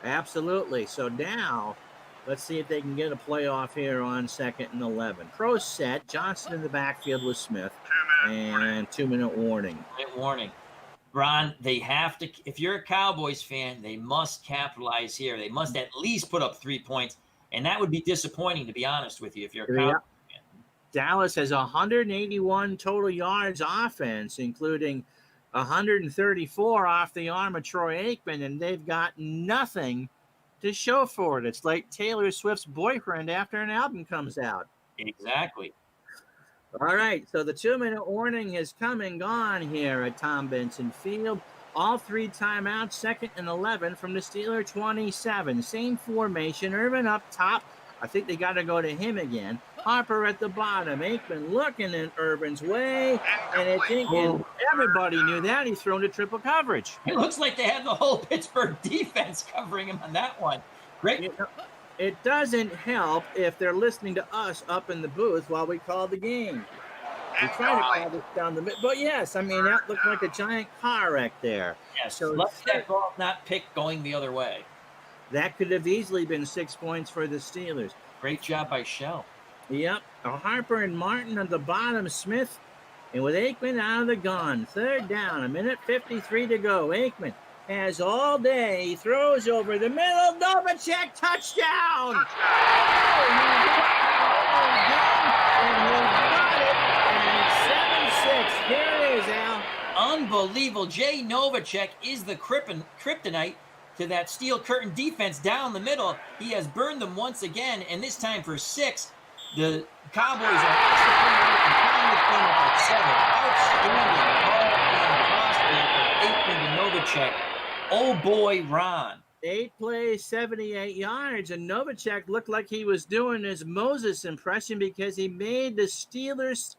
[SPEAKER 1] Absolutely. So now, let's see if they can get a playoff here on 2nd and 11. Pro set. Johnson in the backfield with Smith. 2-minute warning.
[SPEAKER 2] Warning. Ron, they have to, if you're a Cowboys fan, they must capitalize here. They must at least put up 3 points. And that would be disappointing, to be honest with you, if you're a Cowboys fan.
[SPEAKER 1] Dallas has 181 total yards offense, including 134 off the arm of Troy Aikman, and they've got nothing to show for it. It's like Taylor Swift's boyfriend after an album comes out.
[SPEAKER 2] Exactly.
[SPEAKER 1] All right, so the 2-minute warning has come and gone here at Tom Benson Field. All 3 timeouts, 2nd and 11 from the Steeler 27. Same formation. Irvin up top. I think they got to go to him again. Harper at the bottom. Aikman looking in Urban's way, and I think everybody knew that. He's thrown to triple coverage.
[SPEAKER 2] It looks like they have the whole Pittsburgh defense covering him on that one. Great.
[SPEAKER 1] You know, it doesn't help if they're listening to us up in the booth while we call the game. We try to call this down the middle. But yes, I mean, that looked like a giant car wreck there.
[SPEAKER 2] Yes, so lucky that ball not picked going the other way.
[SPEAKER 1] That could have easily been 6 points for the Steelers.
[SPEAKER 2] Great job by Shell.
[SPEAKER 1] Yep. Harper and Martin on the bottom. Smith, and with Aikman out of the gun. 3rd down, 1:53 to go. Aikman has all day. He throws over the middle. Novacek, touchdown! And it's 7-6. Here it is, Al.
[SPEAKER 2] Unbelievable. Jay Novacek is the kryptonite to that steel curtain defense down the middle. He has burned them once again, and this time for 6. The Cowboys are tying this game up at 7. Outstanding ball and cross there for Aikman to Novacek. Oh boy, Ron.
[SPEAKER 1] 8 plays, 78 yards, and Novacek looked like he was doing his Moses impression because he made the Steelers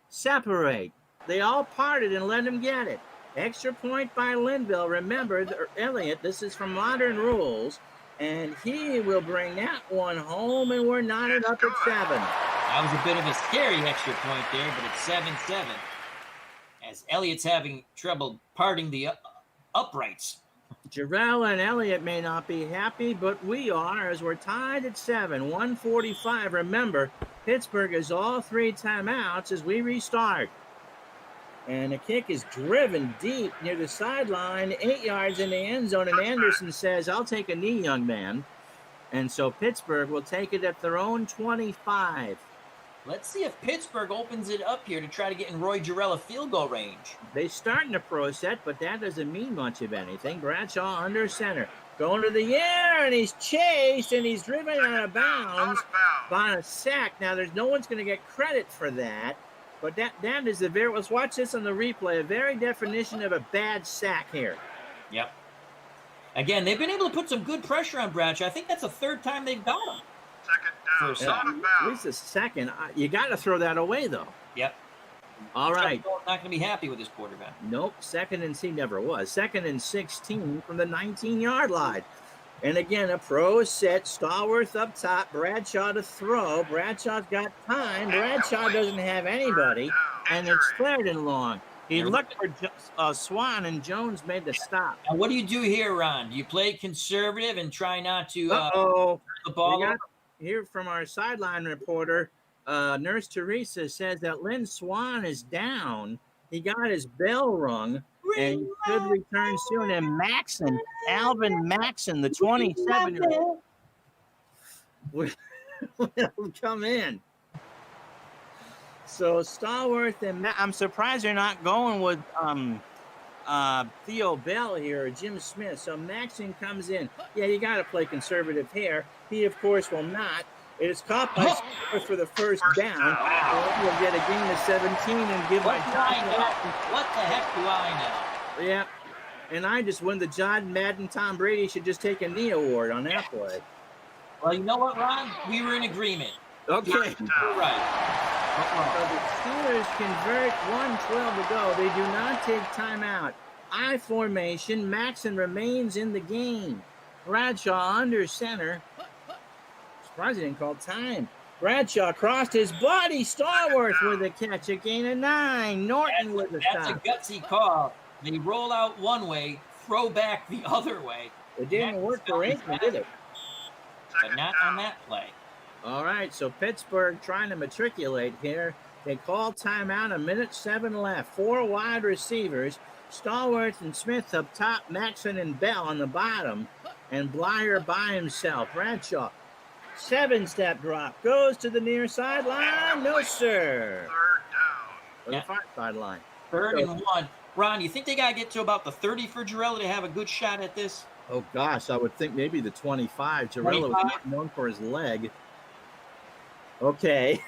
[SPEAKER 1] separate. They all parted and let him get it. Extra point by Linville. Remember, Elliott, this is from Modern Rules, and he will bring that one home, and we're knotted up at 7.
[SPEAKER 2] That was a bit of a scary extra point there, but it's 7-7. As Elliott's having trouble parting the uprights.
[SPEAKER 1] Jarrell and Elliott may not be happy, but we are, as we're tied at 7. 1:45. Remember, Pittsburgh has all 3 timeouts as we restart. And the kick is driven deep near the sideline, 8 yards in the end zone. And Anderson says, "I'll take a knee, young man." And so Pittsburgh will take it at their own 25.
[SPEAKER 2] Let's see if Pittsburgh opens it up here to try to get in Roy Jarrell field goal range.
[SPEAKER 1] They start in a pro set, but that doesn't mean much of anything. Bradshaw under center. Going to the air, and he's chased, and he's driven out of bounds by a sack. Now, there's no one's going to get credit for that. But that is let's watch this on the replay, a very definition of a bad sack here.
[SPEAKER 2] Yep. Again, they've been able to put some good pressure on Bradshaw. I think that's the 3rd time they've got him.
[SPEAKER 4] 2nd down.
[SPEAKER 1] At least the second. You got to throw that away, though.
[SPEAKER 2] Yep.
[SPEAKER 1] All right.
[SPEAKER 2] Not going to be happy with this quarterback.
[SPEAKER 1] Nope. 2nd and he never was. 2nd and 16 from the 19-yard line. And again, a pro set. Stallworth up top. Bradshaw to throw. Bradshaw's got time. Bradshaw doesn't have anybody. And it's 3rd and long. He looked for Swan, and Jones made the stop.
[SPEAKER 2] Now, what do you do here, Ron? Do you play conservative and try not to turn the ball
[SPEAKER 1] we got here from our sideline reporter, Nurse Teresa says that Lynn Swan is down. He got his bell rung. And he should return soon. And Alvin Maxson, the 27-year-old, will come in. So Stallworth and I'm surprised they're not going with Theo Bell here or Jim Smith. So Maxson comes in. Yeah, you got to play conservative here. He, of course, will not. It is caught by Stallworth for the first down. We'll get a gain of 17 and give
[SPEAKER 2] What the heck do I know?
[SPEAKER 1] Yeah. And I just won the John Madden Tom Brady should just take a knee award on that play.
[SPEAKER 2] Well, you know what, Ron? We were in agreement.
[SPEAKER 1] Okay.
[SPEAKER 2] You're right.
[SPEAKER 1] So the Steelers convert 1:12 to go. They do not take timeout. I formation. Maxson remains in the game. Bradshaw under center. Surprised he didn't call time. Bradshaw crossed his body. Stallworth with a catch. A gain of 9. Norton with a stop.
[SPEAKER 2] That's a gutsy call. They roll out one way, throw back the other way.
[SPEAKER 1] It didn't work for Aikman, did it?
[SPEAKER 2] But not on that play.
[SPEAKER 1] All right, so Pittsburgh trying to matriculate here. They call timeout, 1:07 left. 4 wide receivers. Stallworth and Smith up top, Maxson and Bell on the bottom, and Blyer by himself. Bradshaw, 7-step drop, goes to the near sideline. No, sir.
[SPEAKER 4] 3rd down.
[SPEAKER 1] Or the far sideline.
[SPEAKER 2] 3rd and 1. Ron, you think they got to get to about the 30 for Jarrell to have a good shot at this?
[SPEAKER 1] Oh, gosh, I would think maybe the 25. Jarrell was known for his leg. Okay.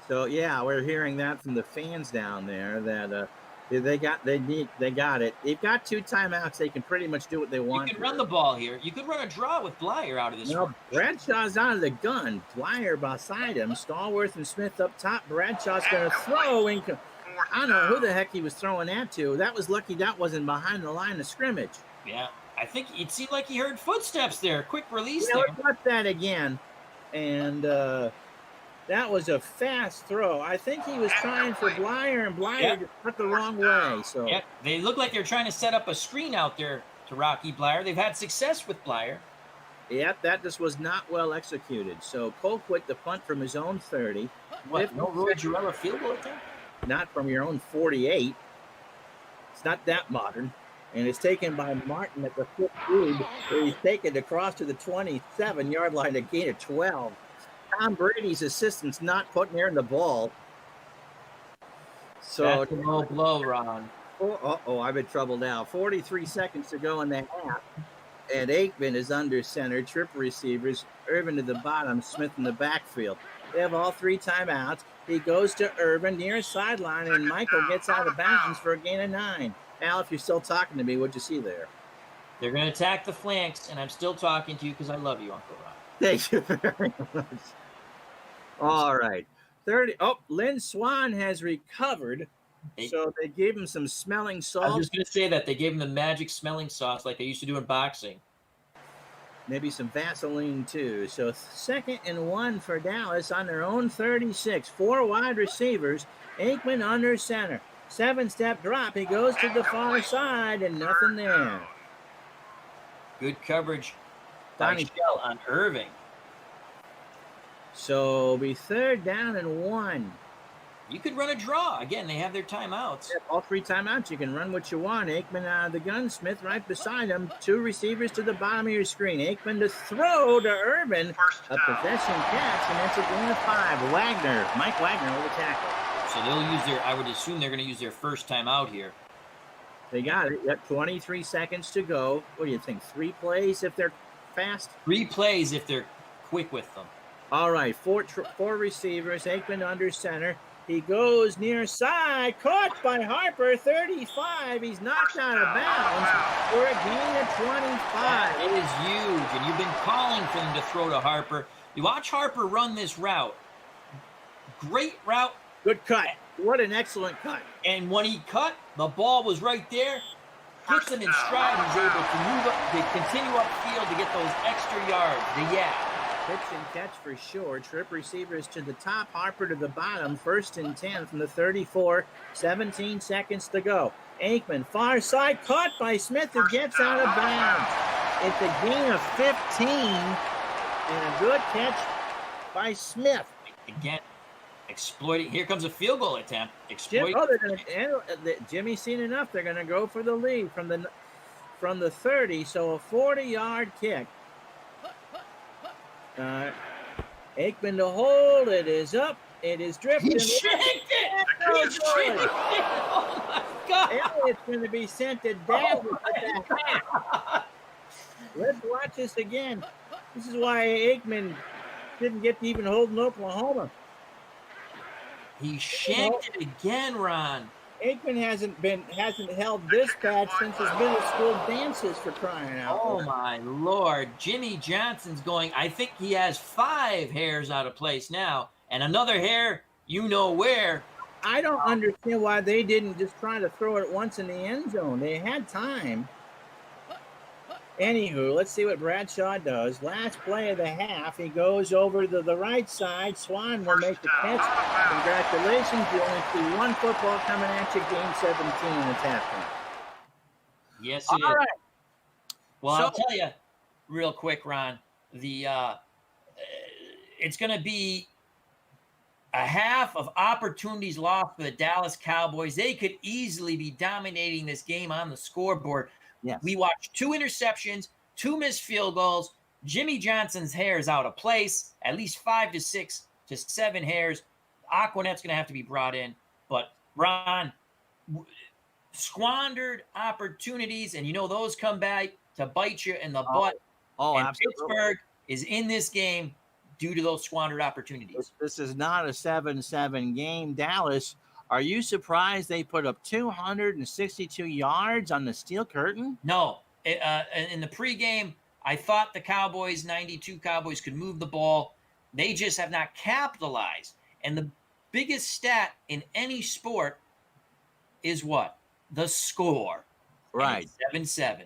[SPEAKER 1] So, yeah, we're hearing that from the fans down there that They got it. They've got 2 timeouts. They can pretty much do what they want.
[SPEAKER 2] You can run the ball here. You could run a draw with Blyer out of this one.
[SPEAKER 1] Bradshaw's out of the gun. Blyer beside him. Stallworth and Smith up top. Bradshaw's going to throw. I don't know who the heck he was throwing that to. That was lucky that wasn't behind the line of scrimmage.
[SPEAKER 2] Yeah, I think it seemed like he heard footsteps there. Quick release there.
[SPEAKER 1] Let's watch that again. And that was a fast throw. I think he was trying for Blyer, and Blyer just went the wrong way. So
[SPEAKER 2] yeah, they look like they're trying to set up a screen out there to Rocky Blyer. They've had success with Blyer.
[SPEAKER 1] Yep, that just was not well executed. So Colquitt, the punt from his own 30.
[SPEAKER 2] What, no Roy Girella field goal attempt?
[SPEAKER 1] Not from your own 48. It's not that modern. And it's taken by Martin at the 5th read, where he's taken across to the 27-yard line to gain of 12. Tom Brady's assistant's not putting there in the ball. So
[SPEAKER 2] that's a low blow, Ron.
[SPEAKER 1] I'm in trouble now. 43 seconds to go in the half. And Aikman is under center. Triple receivers. Irvin to the bottom. Smith in the backfield. They have all 3 timeouts. He goes to Irvin near his sideline, and Michael gets out of bounds for a gain of 9. Al, if you're still talking to me, what'd you see there?
[SPEAKER 2] They're going to attack the flanks, and I'm still talking to you because I love you, Uncle Ron.
[SPEAKER 1] Thank you very much. All right. 30. Oh, Lynn Swan has recovered. So they gave him some smelling salt.
[SPEAKER 2] I was just going to say that. They gave him the magic smelling sauce like they used to do in boxing.
[SPEAKER 1] Maybe some Vaseline, too. So 2nd and 1 for Dallas on their own 36. 4 wide receivers. Aikman under center. 7-step drop. He goes to the far side, and nothing there.
[SPEAKER 2] Good coverage by Shell on Irving.
[SPEAKER 1] So it'll be 3rd down and 1.
[SPEAKER 2] You could run a draw. Again, they have their timeouts.
[SPEAKER 1] Yeah, all 3 timeouts. You can run what you want. Aikman out of the gun. Smith right beside him. 2 receivers to the bottom of your screen. Aikman to throw to Irvin. A possession catch, and that's a gain of 5. Mike Wagner with a tackle.
[SPEAKER 2] So they'll use I would assume they're going to use their first timeout here.
[SPEAKER 1] They got it. Yep, 23 seconds to go. What do you think? 3 plays if they're fast?
[SPEAKER 2] 3 plays if they're quick with them.
[SPEAKER 1] All right, 4 receivers. Aikman under center. He goes near side. Caught by Harper, 35. He's knocked out of bounds for a gain of 25.
[SPEAKER 2] It is huge, and you've been calling for them to throw to Harper. You watch Harper run this route. Great route.
[SPEAKER 1] Good cut. What an excellent cut.
[SPEAKER 2] And when he cut, the ball was right there. Gets him in stride. He's able to move up, to continue upfield to get those extra yards.
[SPEAKER 1] Pitch and catch for sure. Trip receivers to the top. Harper to the bottom. 1st and 10 from the 34. 17 seconds to go. Aikman, far side, caught by Smith, who gets out of bounds. It's a gain of 15. And a good catch by Smith.
[SPEAKER 2] Again, exploiting. Here comes a field goal attempt.
[SPEAKER 1] Jimmy's seen enough. They're going to go for the lead from the 30. So a 40-yard kick. Aikman to hold. It is up. It is drifting.
[SPEAKER 2] He shanked it. Oh my God!
[SPEAKER 1] Elliott's going to be sent to Dallas at the half. Let's watch this again. This is why Aikman didn't get to even hold in Oklahoma.
[SPEAKER 2] He shanked it again, Ron.
[SPEAKER 1] Aikman hasn't held this patch since his middle school dances, for crying out loud.
[SPEAKER 2] Oh my Lord. Jimmy Johnson's going, I think he has 5 hairs out of place now, and another hair, you know where.
[SPEAKER 1] I don't understand why they didn't just try to throw it once in the end zone. They had time. Anywho, let's see what Bradshaw does. Last play of the half, he goes over to the right side. Swan will make the catch. Congratulations, you only see 1 football coming at you. Game 17 at halftime.
[SPEAKER 2] Yes, it is.
[SPEAKER 1] All right.
[SPEAKER 2] Well, I'll tell you real quick, Ron, it's going to be a half of opportunities lost for the Dallas Cowboys. They could easily be dominating this game on the scoreboard.
[SPEAKER 1] Yes.
[SPEAKER 2] We watched 2 interceptions, 2 missed field goals. Jimmy Johnson's hair is out of place, at least 5 to 6 to 7 hairs. Aquanet's going to have to be brought in. But, Ron, squandered opportunities, and those come back to bite you in the butt. And
[SPEAKER 1] absolutely.
[SPEAKER 2] Pittsburgh is in this game due to those squandered opportunities.
[SPEAKER 1] This is not a 7-7 game. Dallas Are you surprised they put up 262 yards on the steel curtain?
[SPEAKER 2] No. In the pregame, I thought the Cowboys, 92 Cowboys, could move the ball. They just have not capitalized. And the biggest stat in any sport is what? The score.
[SPEAKER 1] Right.
[SPEAKER 2] 7-7.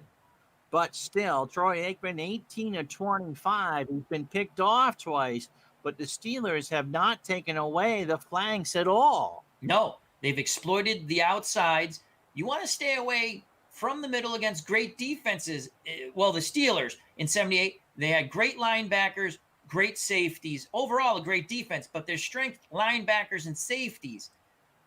[SPEAKER 1] But still, Troy Aikman, 18 of 25. He's been picked off twice, but the Steelers have not taken away the flanks at all.
[SPEAKER 2] No, they've exploited the outsides. You want to stay away from the middle against great defenses. Well, the Steelers in 78, they had great linebackers, great safeties. Overall, a great defense, but their strength, linebackers and safeties.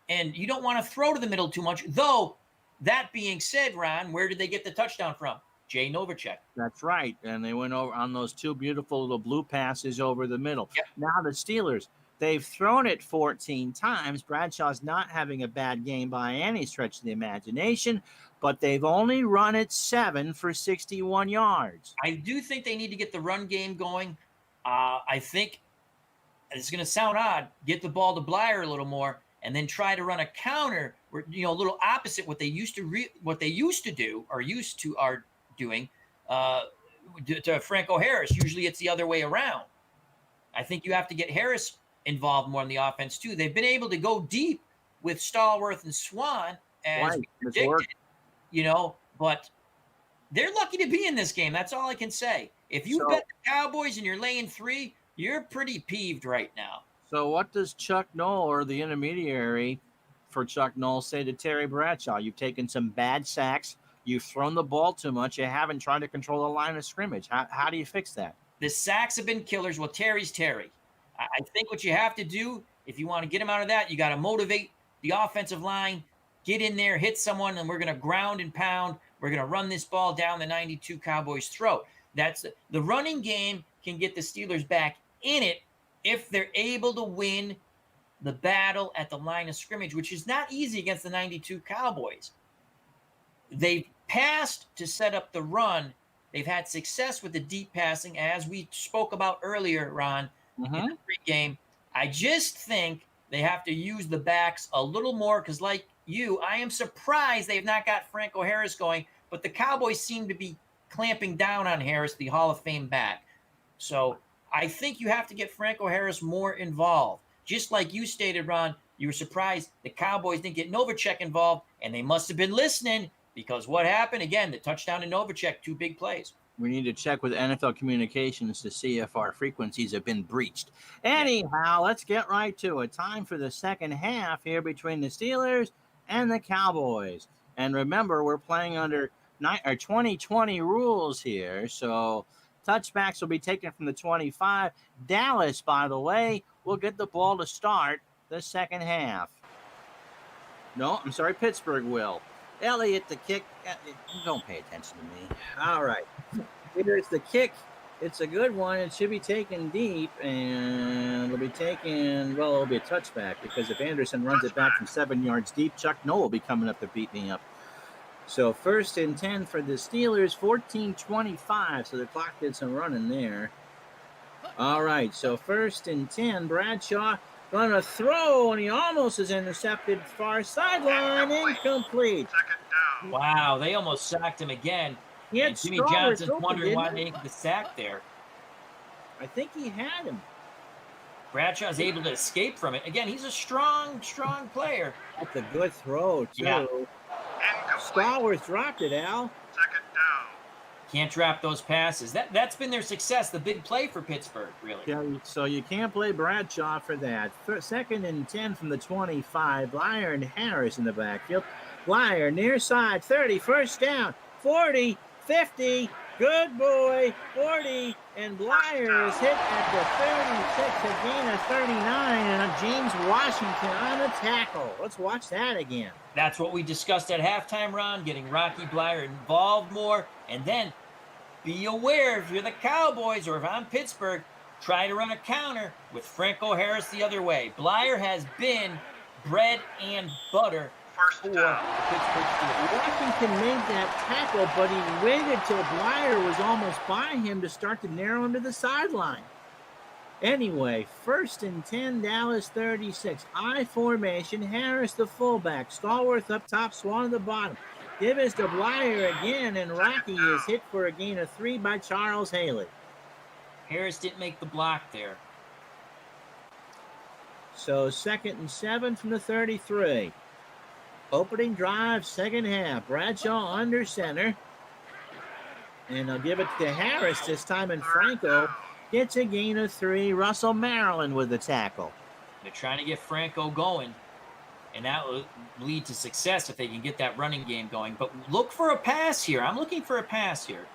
[SPEAKER 2] And you don't want to throw to the middle too much. Though, that being said, Ron, where did they get the touchdown from? Jay Novacek.
[SPEAKER 1] That's right. And they went over on those two beautiful little blue passes over the middle.
[SPEAKER 2] Yep.
[SPEAKER 1] Now the Steelers, they've thrown it 14 times. Bradshaw's not having a bad game by any stretch of the imagination, but they've only run it 7 for 61 yards.
[SPEAKER 2] I do think they need to get the run game going. I think it's going to sound odd. Get the ball to Blyer a little more, and then try to run a counter, where, a little opposite what they used to are doing to Franco Harris. Usually, it's the other way around. I think you have to get Harris involved more in the offense too. They've been able to go deep with Stallworth and Swan as we predicted, but they're lucky to be in this game. That's all I can say. If you bet the Cowboys and you're laying 3, you're pretty peeved right now.
[SPEAKER 1] So what does Chuck Noll, or the intermediary for Chuck Noll, say to Terry Bradshaw? You've taken some bad sacks. You've thrown the ball too much. You haven't tried to control the line of scrimmage. How do you fix that?
[SPEAKER 2] The sacks have been killers. Well, Terry's Terry. I think what you have to do, if you want to get him out of that, you got to motivate the offensive line, get in there, hit someone, and we're going to ground and pound. We're going to run this ball down the 92 Cowboys' throat. That's the running game can get the Steelers back in it if they're able to win the battle at the line of scrimmage, which is not easy against the 92 Cowboys. They've passed to set up the run. They've had success with the deep passing, as we spoke about earlier, Ron, in the pregame. I just think they have to use the backs a little more because, like you, I am surprised they've not got Franco Harris going, but the Cowboys seem to be clamping down on Harris, the Hall of Fame back. So I think you have to get Franco Harris more involved. Just like you stated, Ron, you were surprised the Cowboys didn't get Novacek involved, and they must have been listening. Because what happened? Again, the touchdown to Novacek, 2 big plays.
[SPEAKER 1] We need to check with NFL Communications to see if our frequencies have been breached. Anyhow, let's get right to it. Time for the second half here between the Steelers and the Cowboys. And remember, we're playing under 2020 rules here. So touchbacks will be taken from the 25. Dallas, by the way, will get the ball to start the second half. No, I'm sorry, Pittsburgh will. Elliott, the kick. Don't pay attention to me. All right. Here's the kick. It's a good one. It should be taken deep, and it'll be it'll be a touchback, because if Anderson runs it back from 7 yards deep, Chuck Noll will be coming up to beat me up. So 1st and 10 for the Steelers, 14:25. So the clock did some running there. All right. So 1st and 10, Bradshaw going to throw, and he almost is intercepted. Far sideline, incomplete.
[SPEAKER 4] Second down.
[SPEAKER 2] Wow, they almost sacked him again. And Jimmy Johnson's wondering why they didn't get the sack there.
[SPEAKER 1] I think he had him.
[SPEAKER 2] Bradshaw's able to escape from it. Again, he's a strong player.
[SPEAKER 1] That's a good throw, too.
[SPEAKER 2] Yeah.
[SPEAKER 1] Stallworth dropped it, Al.
[SPEAKER 4] Second down.
[SPEAKER 2] Can't drop those passes. That's been their success, the big play for Pittsburgh, really.
[SPEAKER 1] Yeah, so you can't play Bradshaw for that. 2nd and 10 from the 25. Blyer and Harris in the backfield. Blyer near side, 30, first down, 40, 50, good boy, 40, and Blyer is hit at the 36, a gain of 39, and James Washington on the tackle. Let's watch that again.
[SPEAKER 2] That's what we discussed at halftime, Ron, getting Rocky Blyer involved more, and then be aware if you're the Cowboys or if I'm Pittsburgh, try to run a counter with Franco Harris the other way. Blyer has been bread and butter
[SPEAKER 4] First
[SPEAKER 2] for the
[SPEAKER 4] down.
[SPEAKER 2] Pittsburgh Steelers.
[SPEAKER 1] Washington made that tackle, but he waited till Blyer was almost by him to start to narrow him to the sideline. Anyway, 1st and 10, Dallas 36. I formation, Harris the fullback, Stallworth up top, Swan at the bottom. Give us to Blyer again, and Rocky is hit for a gain of 3 by Charles Haley.
[SPEAKER 2] Harris didn't make the block there.
[SPEAKER 1] So 2nd and 7 from the 33. Opening drive, second half. Bradshaw under center. And they'll give it to Harris this time, and Franco gets a gain of 3. Russell Maryland with the tackle.
[SPEAKER 2] They're trying to get Franco going, and that will lead to success if they can get that running game going. But look for a pass here. I'm looking for a pass here.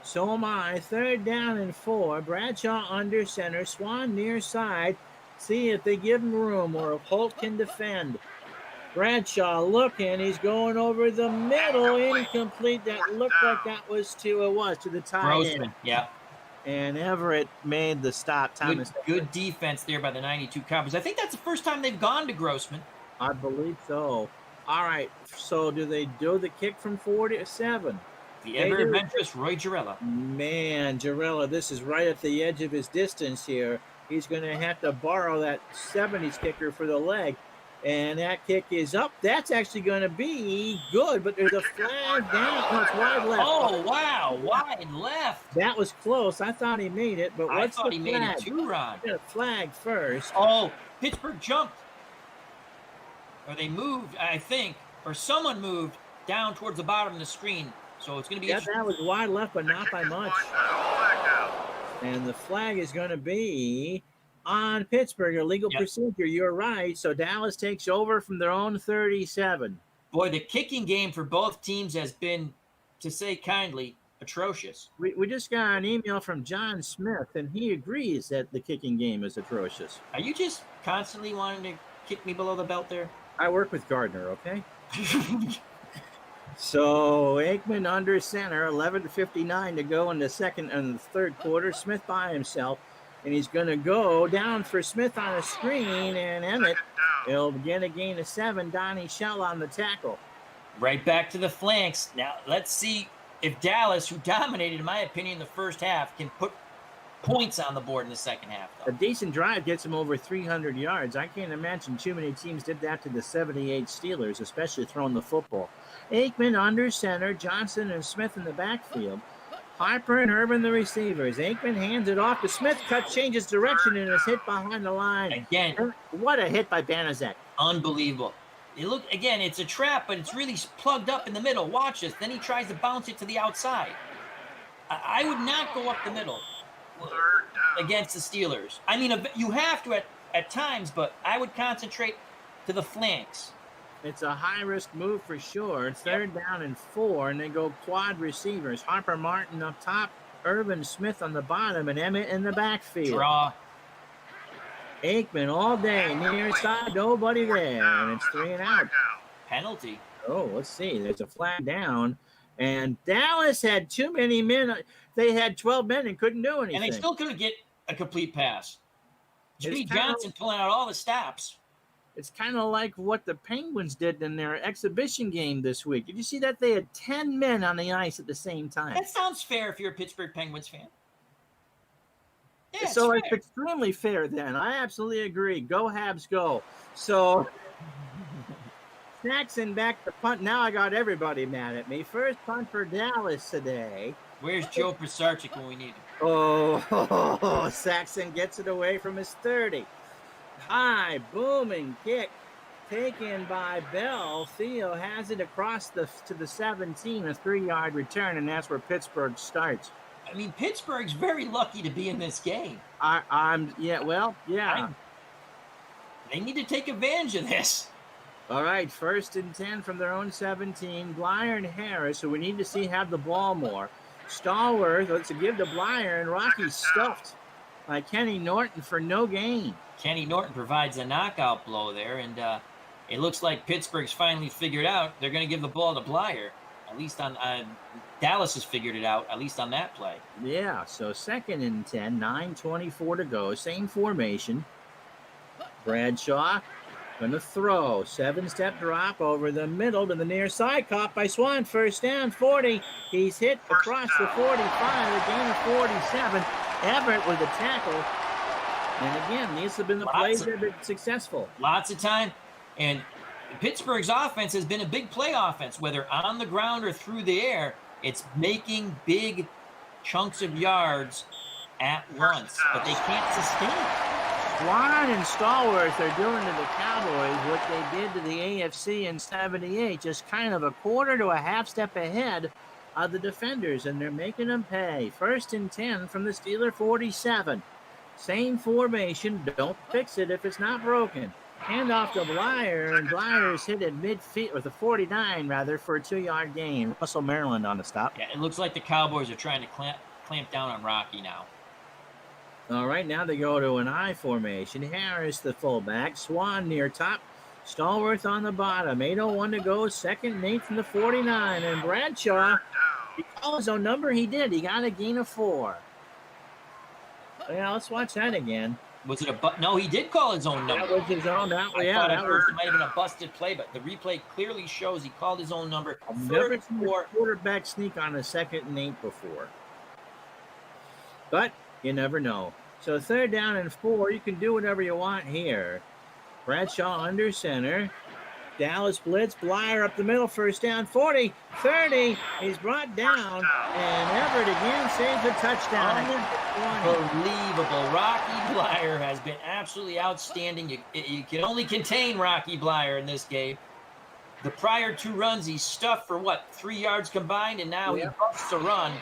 [SPEAKER 1] So am I. 3rd down and 4. Bradshaw under center. Swan near side. See if they give him room or if Holt can defend. Bradshaw looking. He's going over the middle. Incomplete. That looked like that was to the tight end.
[SPEAKER 2] Grossman, yeah.
[SPEAKER 1] And Everett made the stop. Thomas.
[SPEAKER 2] Good defense there by the 92 Cowboys. I think that's the first time they've gone to Grossman.
[SPEAKER 1] I believe so. All right. So do they do the kick from 47?
[SPEAKER 2] The ever-adventurous Roy Girella.
[SPEAKER 1] Man, Girella, this is right at the edge of his distance here. He's going to have to borrow that 70s kicker for the leg. And that kick is up. That's actually going to be good, but there's a flag down. Oh, it's wide left.
[SPEAKER 2] Oh, wow. Wide left.
[SPEAKER 1] That was close. I thought he made it, but what's the flag?
[SPEAKER 2] I thought he made it too, Ron.
[SPEAKER 1] A flag first.
[SPEAKER 2] Oh, Pittsburgh jumped. Or they moved, I think, or someone moved down towards the bottom of the screen. So it's going to be...
[SPEAKER 1] Yeah, that was wide left, but not by much. And the flag is going to be on Pittsburgh, illegal procedure. You're right. So Dallas takes over from their own 37.
[SPEAKER 2] Boy, the kicking game for both teams has been, to say kindly, atrocious.
[SPEAKER 1] We just got an email from John Smith, and he agrees that the kicking game is atrocious.
[SPEAKER 2] Are you just constantly wanting to kick me below the belt there?
[SPEAKER 1] I work with Gardner, okay? So Aikman under center, 11:59 to go in the second and the third quarter. Smith by himself, and he's going to go down for Smith on a screen, and Emmett will get a gain of 7. Donnie Shell on the tackle.
[SPEAKER 2] Right back to the flanks. Now, let's see if Dallas, who dominated, in my opinion, the first half, can put points on the board in the second half.
[SPEAKER 1] A decent drive gets him over 300 yards. I can't imagine too many teams did that to the 78 Steelers, especially throwing the football. Aikman under center, Johnson and Smith in the backfield. Harper and Urban the receivers. Aikman hands it off to Smith, changes direction, and is hit behind the line.
[SPEAKER 2] Again.
[SPEAKER 1] What a hit by Banaszak.
[SPEAKER 2] Unbelievable. Again, it's a trap, but it's really plugged up in the middle. Watch this. Then he tries to bounce it to the outside. I would not go up the middle against the Steelers. I mean, you have to at times, but I would concentrate to the flanks.
[SPEAKER 1] It's a high-risk move for sure. 3rd down and 4, and they go quad receivers. Harper Martin up top, Irvin Smith on the bottom, and Emmett in the backfield.
[SPEAKER 2] Draw.
[SPEAKER 1] Aikman all day, near side, nobody there, and it's 3 and out.
[SPEAKER 2] Penalty.
[SPEAKER 1] Oh, let's see. There's a flag down, and Dallas had too many men. They had 12 men and couldn't do anything.
[SPEAKER 2] And they still couldn't get a complete pass. Jimmy Johnson pulling out all the stops.
[SPEAKER 1] It's kind of like what the Penguins did in their exhibition game this week. Did you see that? They had 10 men on the ice at the same time.
[SPEAKER 2] That sounds fair if you're a Pittsburgh Penguins fan. Yeah,
[SPEAKER 1] so it's extremely fair then. I absolutely agree. Go Habs, go. So Saxon back to punt. Now I got everybody mad at me. First punt for Dallas today.
[SPEAKER 2] Where's Joe Pisarcik when we need him?
[SPEAKER 1] Oh, Saxon gets it away from his 30. High, booming kick taken by Bell. Theo has it across to the 17, a 3-yard return, and that's where Pittsburgh starts.
[SPEAKER 2] I mean, Pittsburgh's very lucky to be in this game.
[SPEAKER 1] Yeah.
[SPEAKER 2] They need to take advantage of this.
[SPEAKER 1] All right, 1st and 10 from their own 17. Blyer and Harris, who we need to see have the ball more. Stallworth, let's give to Blyer, and Rocky stuffed by Kenny Norton for no gain.
[SPEAKER 2] Kenny Norton provides a knockout blow there, and it looks like Pittsburgh's finally figured out they're going to give the ball to Blyer. At least on Dallas has figured it out, at least on that play.
[SPEAKER 1] Yeah, so 2nd and 10, 9:24 to go. Same formation. Bradshaw going to throw. 7-step drop over the middle to the near side. Caught by Swan. 1st down, 40. He's hit across the 45, a gain of 47. Everett with a tackle. And again, these have been the plays that have been successful.
[SPEAKER 2] Lots of time. And Pittsburgh's offense has been a big play offense, whether on the ground or through the air. It's making big chunks of yards at once, but they can't sustain it.
[SPEAKER 1] Swan and Stallworth are doing to the Cowboys what they did to the AFC in 78, just kind of a quarter to a half step ahead of the defenders, and they're making them pay. 1st and 10 from the Steeler 47. Same formation. Don't fix it if it's not broken. Hand off to Blyer, and Blyer's hit at midfield, with a 49 rather, for a 2-yard gain. Russell Maryland on the stop.
[SPEAKER 2] Yeah, it looks like the Cowboys are trying to clamp down on Rocky now.
[SPEAKER 1] All right, now they go to an I formation. Harris, the fullback. Swan near top. Stallworth on the bottom. 8:01 to go. 2nd and 8 from the 49. And Bradshaw, he called his own number. He did. He got a gain of 4. Yeah, let's watch that again.
[SPEAKER 2] Was it no, he did call his own number.
[SPEAKER 1] That was his own. That
[SPEAKER 2] I thought it might have been a busted play, but the replay clearly shows he called his own number.
[SPEAKER 1] I've never seen a quarterback sneak on a 2nd and 8 before. But you never know. So 3rd down and 4, you can do whatever you want here. Bradshaw under center. Dallas blitz. Blyer up the middle. 1st down. 40. 30. He's brought down. And Everett again saves a touchdown.
[SPEAKER 2] Unbelievable. Rocky Blyer has been absolutely outstanding. You can only contain Rocky Blyer in this game. The prior 2 runs, he stuffed for 3 yards combined, and now he busts a run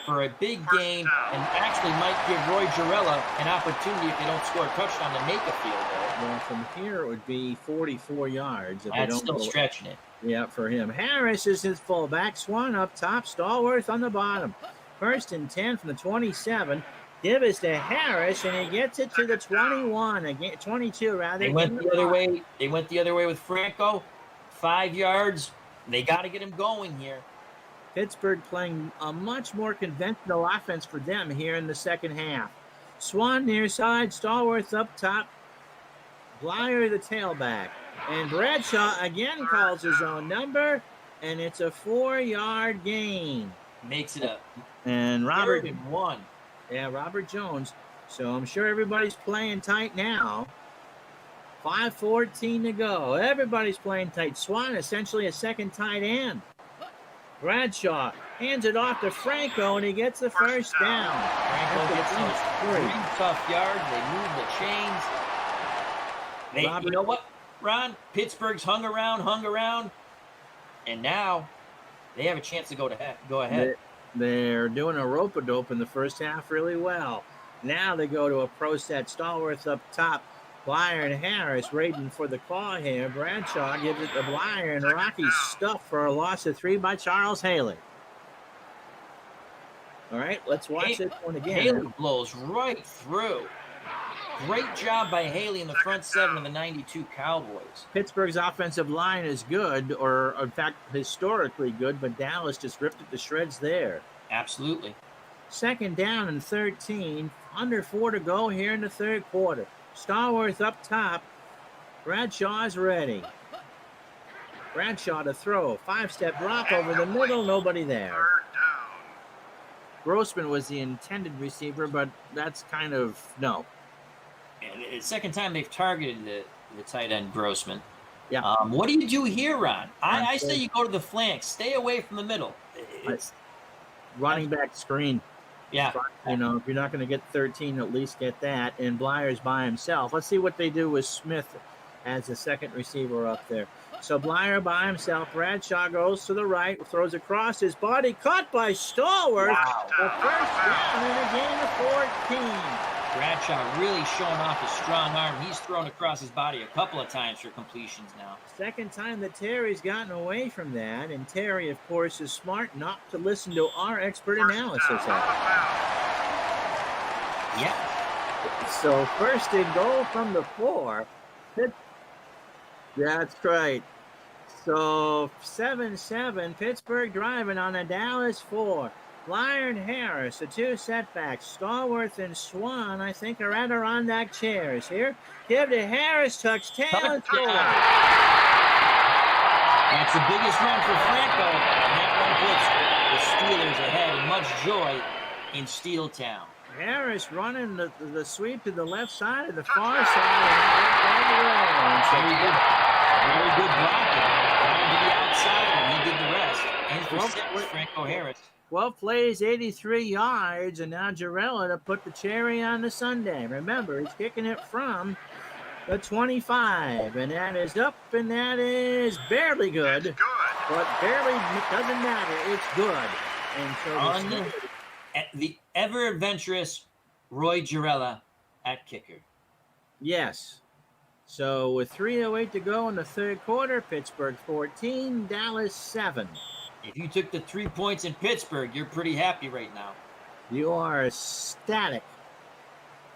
[SPEAKER 2] for a big gain, and actually might give Roy Jarella an opportunity, if they don't score a touchdown, to make a field goal.
[SPEAKER 1] Well, from here it would be 44 yards. If
[SPEAKER 2] That's
[SPEAKER 1] they don't
[SPEAKER 2] still stretching it.
[SPEAKER 1] Yeah, for him. Harris is his fullback. Swan up top. Stallworth on the bottom. 1st and 10 from the 27. Give us to Harris, and he gets it to the 21. Again, 22 rather.
[SPEAKER 2] They went the other way. They went the other way with Franco. 5 yards. They got to get him going here.
[SPEAKER 1] Pittsburgh playing a much more conventional offense for them here in the 2nd half. Swan near side. Stallworth up top. Blyer the tailback. And Bradshaw again calls his own number, and it's a 4-yard gain.
[SPEAKER 2] Makes it a
[SPEAKER 1] and Robert
[SPEAKER 2] 3rd and 1.
[SPEAKER 1] Yeah, Robert Jones. So I'm sure everybody's playing tight now. 5:14 to go. Everybody's playing tight. Swan essentially a 2nd tight end. Bradshaw hands it off to Franco, and he gets the 1st down.
[SPEAKER 2] Franco gets those 3 tough yards. They move the chains. You know what, Ron? Pittsburgh's hung around, and now they have a chance to go ahead.
[SPEAKER 1] They're doing a rope-a-dope in the 1st half really well. Now they go to a pro set. Stallworth up top. Blyer and Harris waiting for the call here. Bradshaw gives it to Blyer, and Rocky stuffed for a loss of 3 by Charles Haley. All right, let's watch this one again.
[SPEAKER 2] Haley blows right through. Great job by Haley in the front 7 of the 92 Cowboys.
[SPEAKER 1] Pittsburgh's offensive line is good, or in fact, historically good, but Dallas just ripped it to shreds there.
[SPEAKER 2] Absolutely.
[SPEAKER 1] 2nd down and 13. Under 4 to go here in the 3rd quarter. Stallworth up top. Bradshaw's ready. Bradshaw to throw. 5-step drop over the middle. Nobody there. Grossman was the intended receiver, but that's kind of no.
[SPEAKER 2] And it's the 2nd time they've targeted the tight end Grossman.
[SPEAKER 1] Yeah.
[SPEAKER 2] What do you do here, Ron? I say you go to the flank. Stay away from the middle. It's
[SPEAKER 1] running back screen.
[SPEAKER 2] Yeah.
[SPEAKER 1] You know, if you're not going to get 13, at least get that. And Blyer's by himself. Let's see what they do with Smith as the 2nd receiver up there. So Blyer by himself. Bradshaw goes to the right, throws across his body, caught by Stallworth.
[SPEAKER 2] Wow.
[SPEAKER 1] The 1st down in a gain of 14.
[SPEAKER 2] Bradshaw really showing off his strong arm. He's thrown across his body a couple of times for completions now. 2nd
[SPEAKER 1] time that Terry's gotten away from that. And Terry, of course, is smart not to listen to our expert analysis.
[SPEAKER 2] Yeah.
[SPEAKER 1] So 1st and goal from the 4. That's right. So 7-7. Pittsburgh driving on a Dallas 4. Blyer and Harris, the 2 setbacks. Stallworth and Swan, I think, are Adirondack chairs here. Give to Harris, tucks tail and scores.
[SPEAKER 2] That's the biggest run for Franco, and that one puts the Steelers ahead, and much joy in Steeltown.
[SPEAKER 1] Harris running the sweep to the left side of the far side. And
[SPEAKER 2] Very good blocking. Running to the outside, and he did the rest. And for 6, Franco Harris.
[SPEAKER 1] 12 plays, 83 yards, and now Jarrella to put the cherry on the sundae. Remember, he's kicking it from the 25, and that is up, and that is barely good.
[SPEAKER 4] It's good.
[SPEAKER 1] But barely doesn't matter. It's good. And so
[SPEAKER 2] the ever-adventurous Roy Jarrella at kicker.
[SPEAKER 1] yes. So with 3:08 to go in the third quarter, Pittsburgh 14, Dallas 7.
[SPEAKER 2] If you took the 3 points in Pittsburgh, you're pretty happy right now.
[SPEAKER 1] You are ecstatic.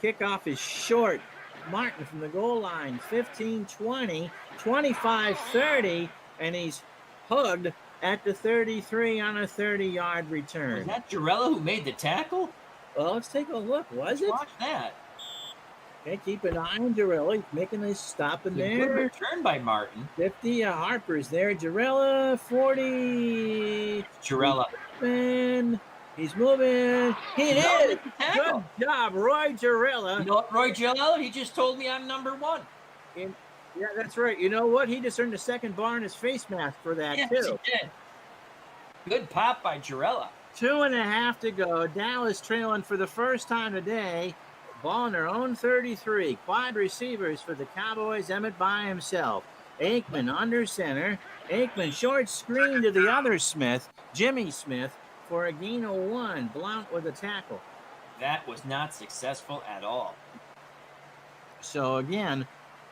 [SPEAKER 1] Kickoff is short. Martin from the goal line, 15-20, 25-30, and he's hugged at the 33 on a 30-yard return.
[SPEAKER 2] Was that Jarrella who made the tackle?
[SPEAKER 1] Well, let's take a look. Was it?
[SPEAKER 2] Watch that.
[SPEAKER 1] Okay, keep an eye on Jarrella. He's making a stop in
[SPEAKER 2] Good
[SPEAKER 1] there.
[SPEAKER 2] return by Martin.
[SPEAKER 1] 50, Harper's there. Jarrella, 40.
[SPEAKER 2] Jarrella.
[SPEAKER 1] And he's moving. He is. Good job, Roy Jarrella.
[SPEAKER 2] You know what, Roy Jarrella? He just told me I'm number 1.
[SPEAKER 1] Yeah, that's right. You know what? He just earned a second bar in his face mask for that,
[SPEAKER 2] Yes,
[SPEAKER 1] too.
[SPEAKER 2] he did. Good pop by Jarrella.
[SPEAKER 1] 2.5 to go. Dallas trailing for the first time today. Ball in their own 33. Quad receivers for the Cowboys. Emmett by himself. Aikman under center. Aikman short screen to the other Smith, Jimmy Smith, for a gain of 1. Blount with a tackle.
[SPEAKER 2] That was not successful at all.
[SPEAKER 1] So again,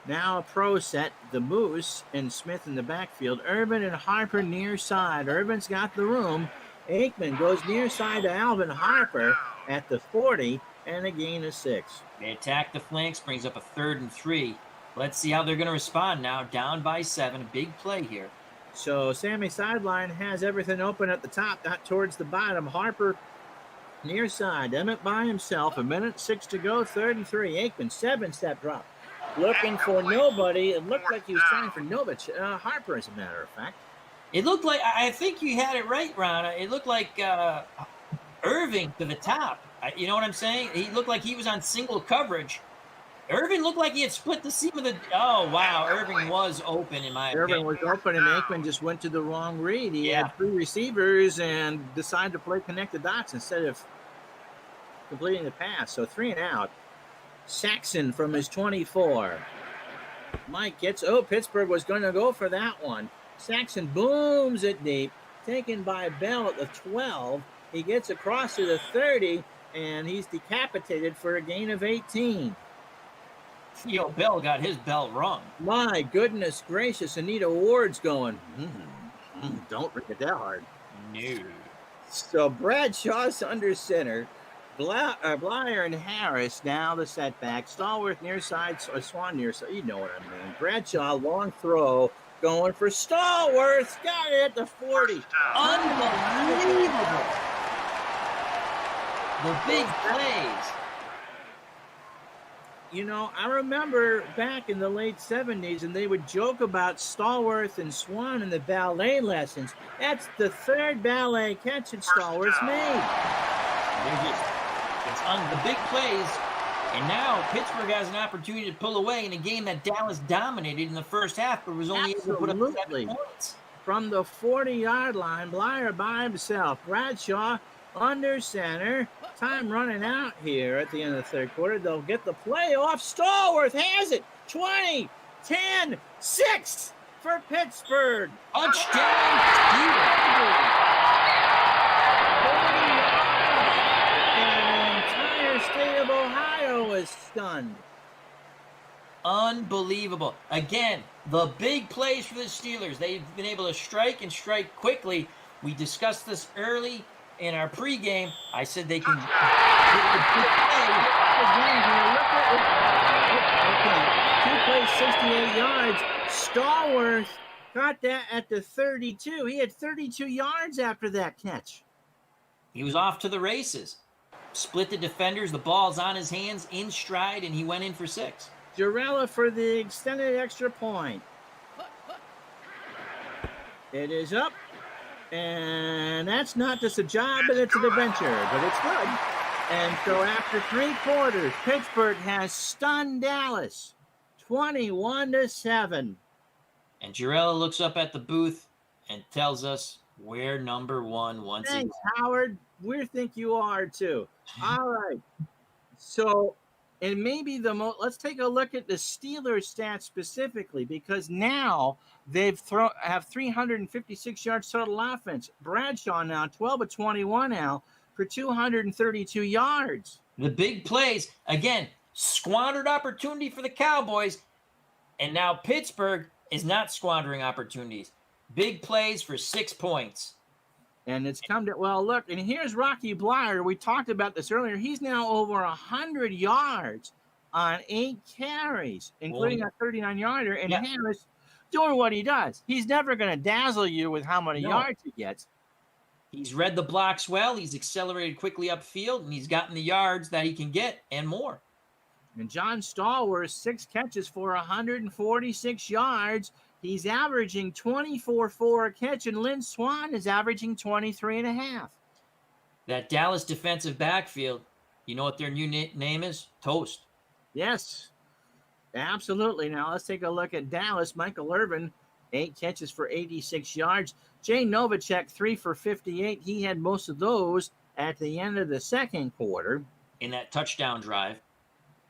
[SPEAKER 1] now a pro set. The Moose and Smith in the backfield. Urban and Harper near side. Urban's got the room. Aikman goes near side to Alvin Harper at the 40. And a gain of 6.
[SPEAKER 2] They attack the flanks, brings up a 3rd and 3. Let's see how they're going to respond now. Down by 7. A big play here.
[SPEAKER 1] So Sammy sideline has everything open at the top, not towards the bottom. Harper near side. Emmett by himself. 1:06 to go. 3rd and 3. Aikman, 7-step drop. Looking for nobody. It looked like he was trying for nobody. Harper, as a matter of fact.
[SPEAKER 2] It looked like, I think you had it right, Ron. It looked like Irving to the top. You know what I'm saying? He looked like he was on single coverage. Irving looked like he had split the seam of the... Oh, wow. Irving was open, in my opinion.
[SPEAKER 1] Irving was open, and Aikman just went to the wrong read. He had 3 receivers and decided to play connect the dots instead of completing the pass. So 3 and out. Saxon from his 24. Mike gets... Oh, Pittsburgh was going to go for that one. Saxon booms it deep. Taken by Bell at the 12. He gets across to the 30, and he's decapitated for a gain of 18.
[SPEAKER 2] Theo Bell got his bell rung.
[SPEAKER 1] My goodness gracious, Anita Ward's going, don't rip it that hard.
[SPEAKER 2] No.
[SPEAKER 1] So Bradshaw's under center. Blyer and Harris now the setback. Stallworth near side, Swan near side. You know what I mean. Bradshaw, long throw, going for Stallworth. Got it at the 40.
[SPEAKER 2] Unbelievable. The big plays.
[SPEAKER 1] You know, I remember back in the late 70s, and they would joke about Stallworth and Swan in the ballet lessons. That's the 3rd ballet catch that Stallworth made.
[SPEAKER 2] It's on the big plays. And now Pittsburgh has an opportunity to pull away in a game that Dallas dominated in the first half, but was only able to put up 7 points.
[SPEAKER 1] From the 40-yard line, Blyer by himself. Bradshaw under center. Time running out here at the end of the third quarter. They'll get the play off. Stallworth has it. 20, 10, 6 for Pittsburgh.
[SPEAKER 2] Touchdown, Steelers.
[SPEAKER 1] And the entire state of Ohio is stunned.
[SPEAKER 2] Unbelievable. Again, the big plays for the Steelers. They've been able to strike and strike quickly. We discussed this early in our pregame. I said they can get the big play.
[SPEAKER 1] Okay, 2 plays, 68 yards. Stallworth got that at the 32. He had 32 yards after that catch.
[SPEAKER 2] He was off to the races. Split the defenders. The ball's on his hands, in stride, and he went in for 6.
[SPEAKER 1] Jarrella for the extended extra point. It is up. And that's not just a job, but it's an adventure. But it's good. And so after 3 quarters, Pittsburgh has stunned Dallas 21-7.
[SPEAKER 2] And Jarrella looks up at the booth and tells us we're number one once again.
[SPEAKER 1] Thanks, Howard. We think you are too. All right. So, and maybe let's take a look at the Steelers stats specifically, because now have 356 yards total offense. Bradshaw now 12 of 21 now for 232 yards.
[SPEAKER 2] The big plays, again, squandered opportunity for the Cowboys, and now Pittsburgh is not squandering opportunities. Big plays for 6 points.
[SPEAKER 1] And it's come to, well, look, and here's Rocky Bleier. We talked about this earlier. He's now over 100 yards on 8 carries, including a 39-yarder. And Harris doing what he does. He's never going to dazzle you with how many yards he gets.
[SPEAKER 2] He's read the blocks well. He's accelerated quickly upfield, and he's gotten the yards that he can get and more.
[SPEAKER 1] And John Stallworth, 6 catches for 146 yards. He's averaging 24-4 a catch, and Lynn Swann is averaging 23.5.
[SPEAKER 2] That Dallas defensive backfield, you know what their new name is? Toast.
[SPEAKER 1] Yes, absolutely. Now let's take a look at Dallas. Michael Irvin, 8 catches for 86 yards. Jay Novacek, 3 for 58. He had most of those at the end of the second quarter.
[SPEAKER 2] In that touchdown drive.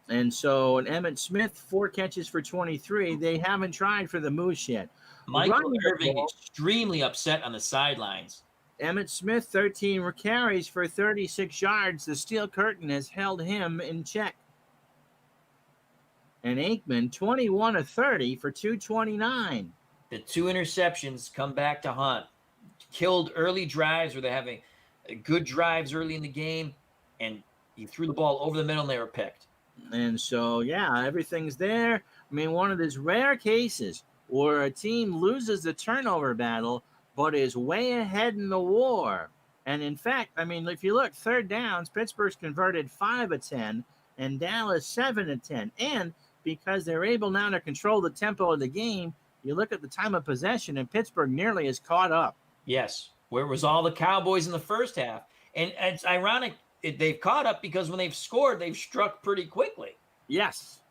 [SPEAKER 1] And so, and Emmitt Smith, 4 catches for 23. They haven't tried for the Moose yet.
[SPEAKER 2] Michael Irvin extremely upset on the sidelines.
[SPEAKER 1] Emmitt Smith, 13 carries for 36 yards. The steel curtain has held him in check. And Aikman, 21 of 30 for 229.
[SPEAKER 2] The 2 interceptions come back to haunt. Killed early drives where they're having good drives early in the game, and he threw the ball over the middle and they were picked.
[SPEAKER 1] And so, yeah, everything's there. I mean, one of these rare cases where a team loses the turnover battle but is way ahead in the war. And in fact, I mean, if you look, third downs, Pittsburgh's converted 5 of 10 and Dallas 7 of 10. And because they're able now to control the tempo of the game, you look at the time of possession and Pittsburgh nearly is caught up.
[SPEAKER 2] Yes, where was all the Cowboys in the first half? And it's ironic. They've caught up because when they've scored, they've struck pretty quickly.
[SPEAKER 1] Yes.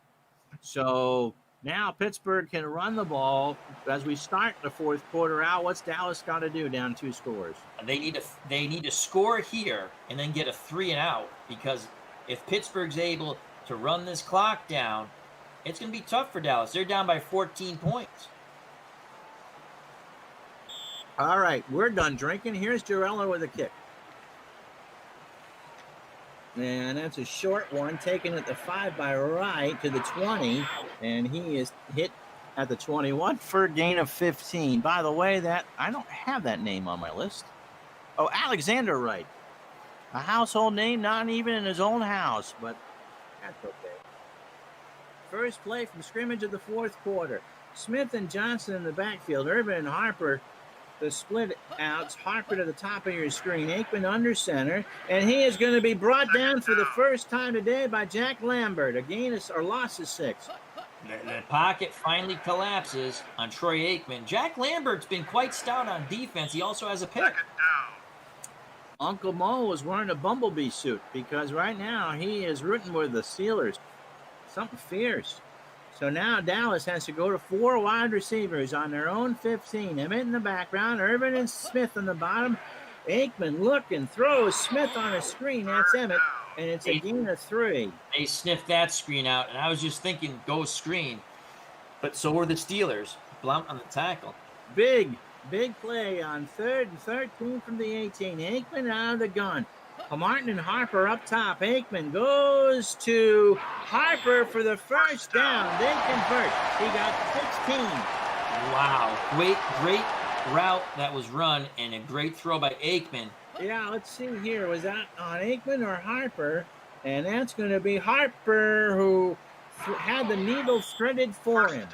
[SPEAKER 1] So now Pittsburgh can run the ball as we start the fourth quarter out. What's Dallas got to do down 2 scores?
[SPEAKER 2] They need to score here and then get a 3 and out, because if Pittsburgh's able to run this clock down, it's going to be tough for Dallas. They're down by 14 points.
[SPEAKER 1] All right, we're done drinking. Here's Jarrella with a kick. And that's a short one, taken at the 5 by right to the 20. And he is hit at the 21 for a gain of 15. By the way, that I don't have that name on my list. Oh, Alexander Wright. A household name, not even in his own house, but that's okay. First play from scrimmage of the fourth quarter. Smith and Johnson in the backfield. Irvin and Harper, the split outs. Harper to the top of your screen. Aikman under center. And he is going to be brought down for the first time today by Jack Lambert. A gain or loss of 6.
[SPEAKER 2] The pocket finally collapses on Troy Aikman. Jack Lambert's been quite stout on defense. He also has a pick.
[SPEAKER 1] Uncle Mo was wearing a bumblebee suit because right now he is rooting with the Steelers. Something fierce. So now Dallas has to go to 4 wide receivers on their own 15. Emmett in the background, Irvin and Smith on the bottom. Aikman looking, throws Smith on a screen. That's Emmett, and it's a gain of 3.
[SPEAKER 2] They sniffed that screen out, and I was just thinking, go screen. But so were the Steelers. Blount on the tackle.
[SPEAKER 1] Big play on 3rd and 13 from the 18. Aikman out of the gun. Martin and Harper up top. Aikman goes to Harper for the first down. They convert. He got 16.
[SPEAKER 2] Wow. Great route that was run, and a great throw by Aikman.
[SPEAKER 1] Yeah, let's see here. Was that on Aikman or Harper? And that's going to be Harper who had the needle threaded for him.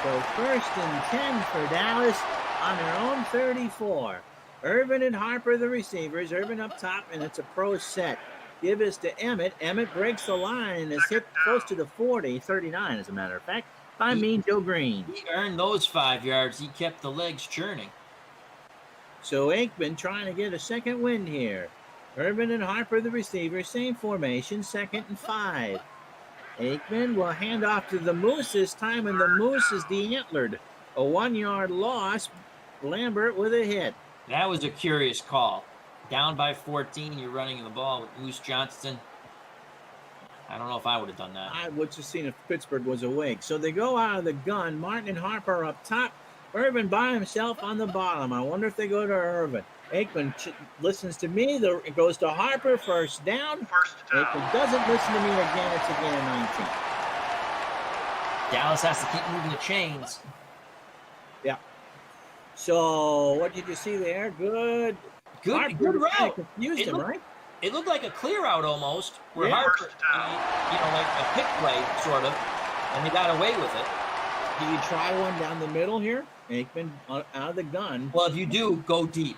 [SPEAKER 1] So 1st and 10 for Dallas on their own 34. Irvin and Harper, the receivers. Irvin up top, and it's a pro set. Give this to Emmett. Emmett breaks the line and is hit close to the 40, 39 as a matter of fact, by Mean Joe Green.
[SPEAKER 2] He earned those 5 yards. He kept the legs churning.
[SPEAKER 1] So Aikman trying to get a second wind here. Urban and Harper, the receivers, same formation, 2nd and 5. Aikman will hand off to the Moose this time, and the Moose is de-antlered. A 1-yard loss. Lambert with a hit.
[SPEAKER 2] That was a curious call. Down by 14, you're running the ball with Moose Johnston. I don't know if I would have done that.
[SPEAKER 1] I would have seen if Pittsburgh was awake. So they go out of the gun. Martin and Harper up top. Urban by himself on the bottom. I wonder if they go to Urban. Aikman listens to me. It goes to Harper. First down.
[SPEAKER 4] First down.
[SPEAKER 1] Aikman doesn't listen to me again. It's a gain of 19.
[SPEAKER 2] Dallas has to keep moving the chains.
[SPEAKER 1] Yeah. So what did you see there? Good
[SPEAKER 2] Good route.
[SPEAKER 1] Confused him, right?
[SPEAKER 2] It looked like a clear out almost, where
[SPEAKER 1] Yeah.
[SPEAKER 2] Harper,
[SPEAKER 4] First down.
[SPEAKER 2] like a pick play, sort of, and they got away with it.
[SPEAKER 1] Do you try one down the middle here? Aikman out of the gun.
[SPEAKER 2] Well, if you do, go deep.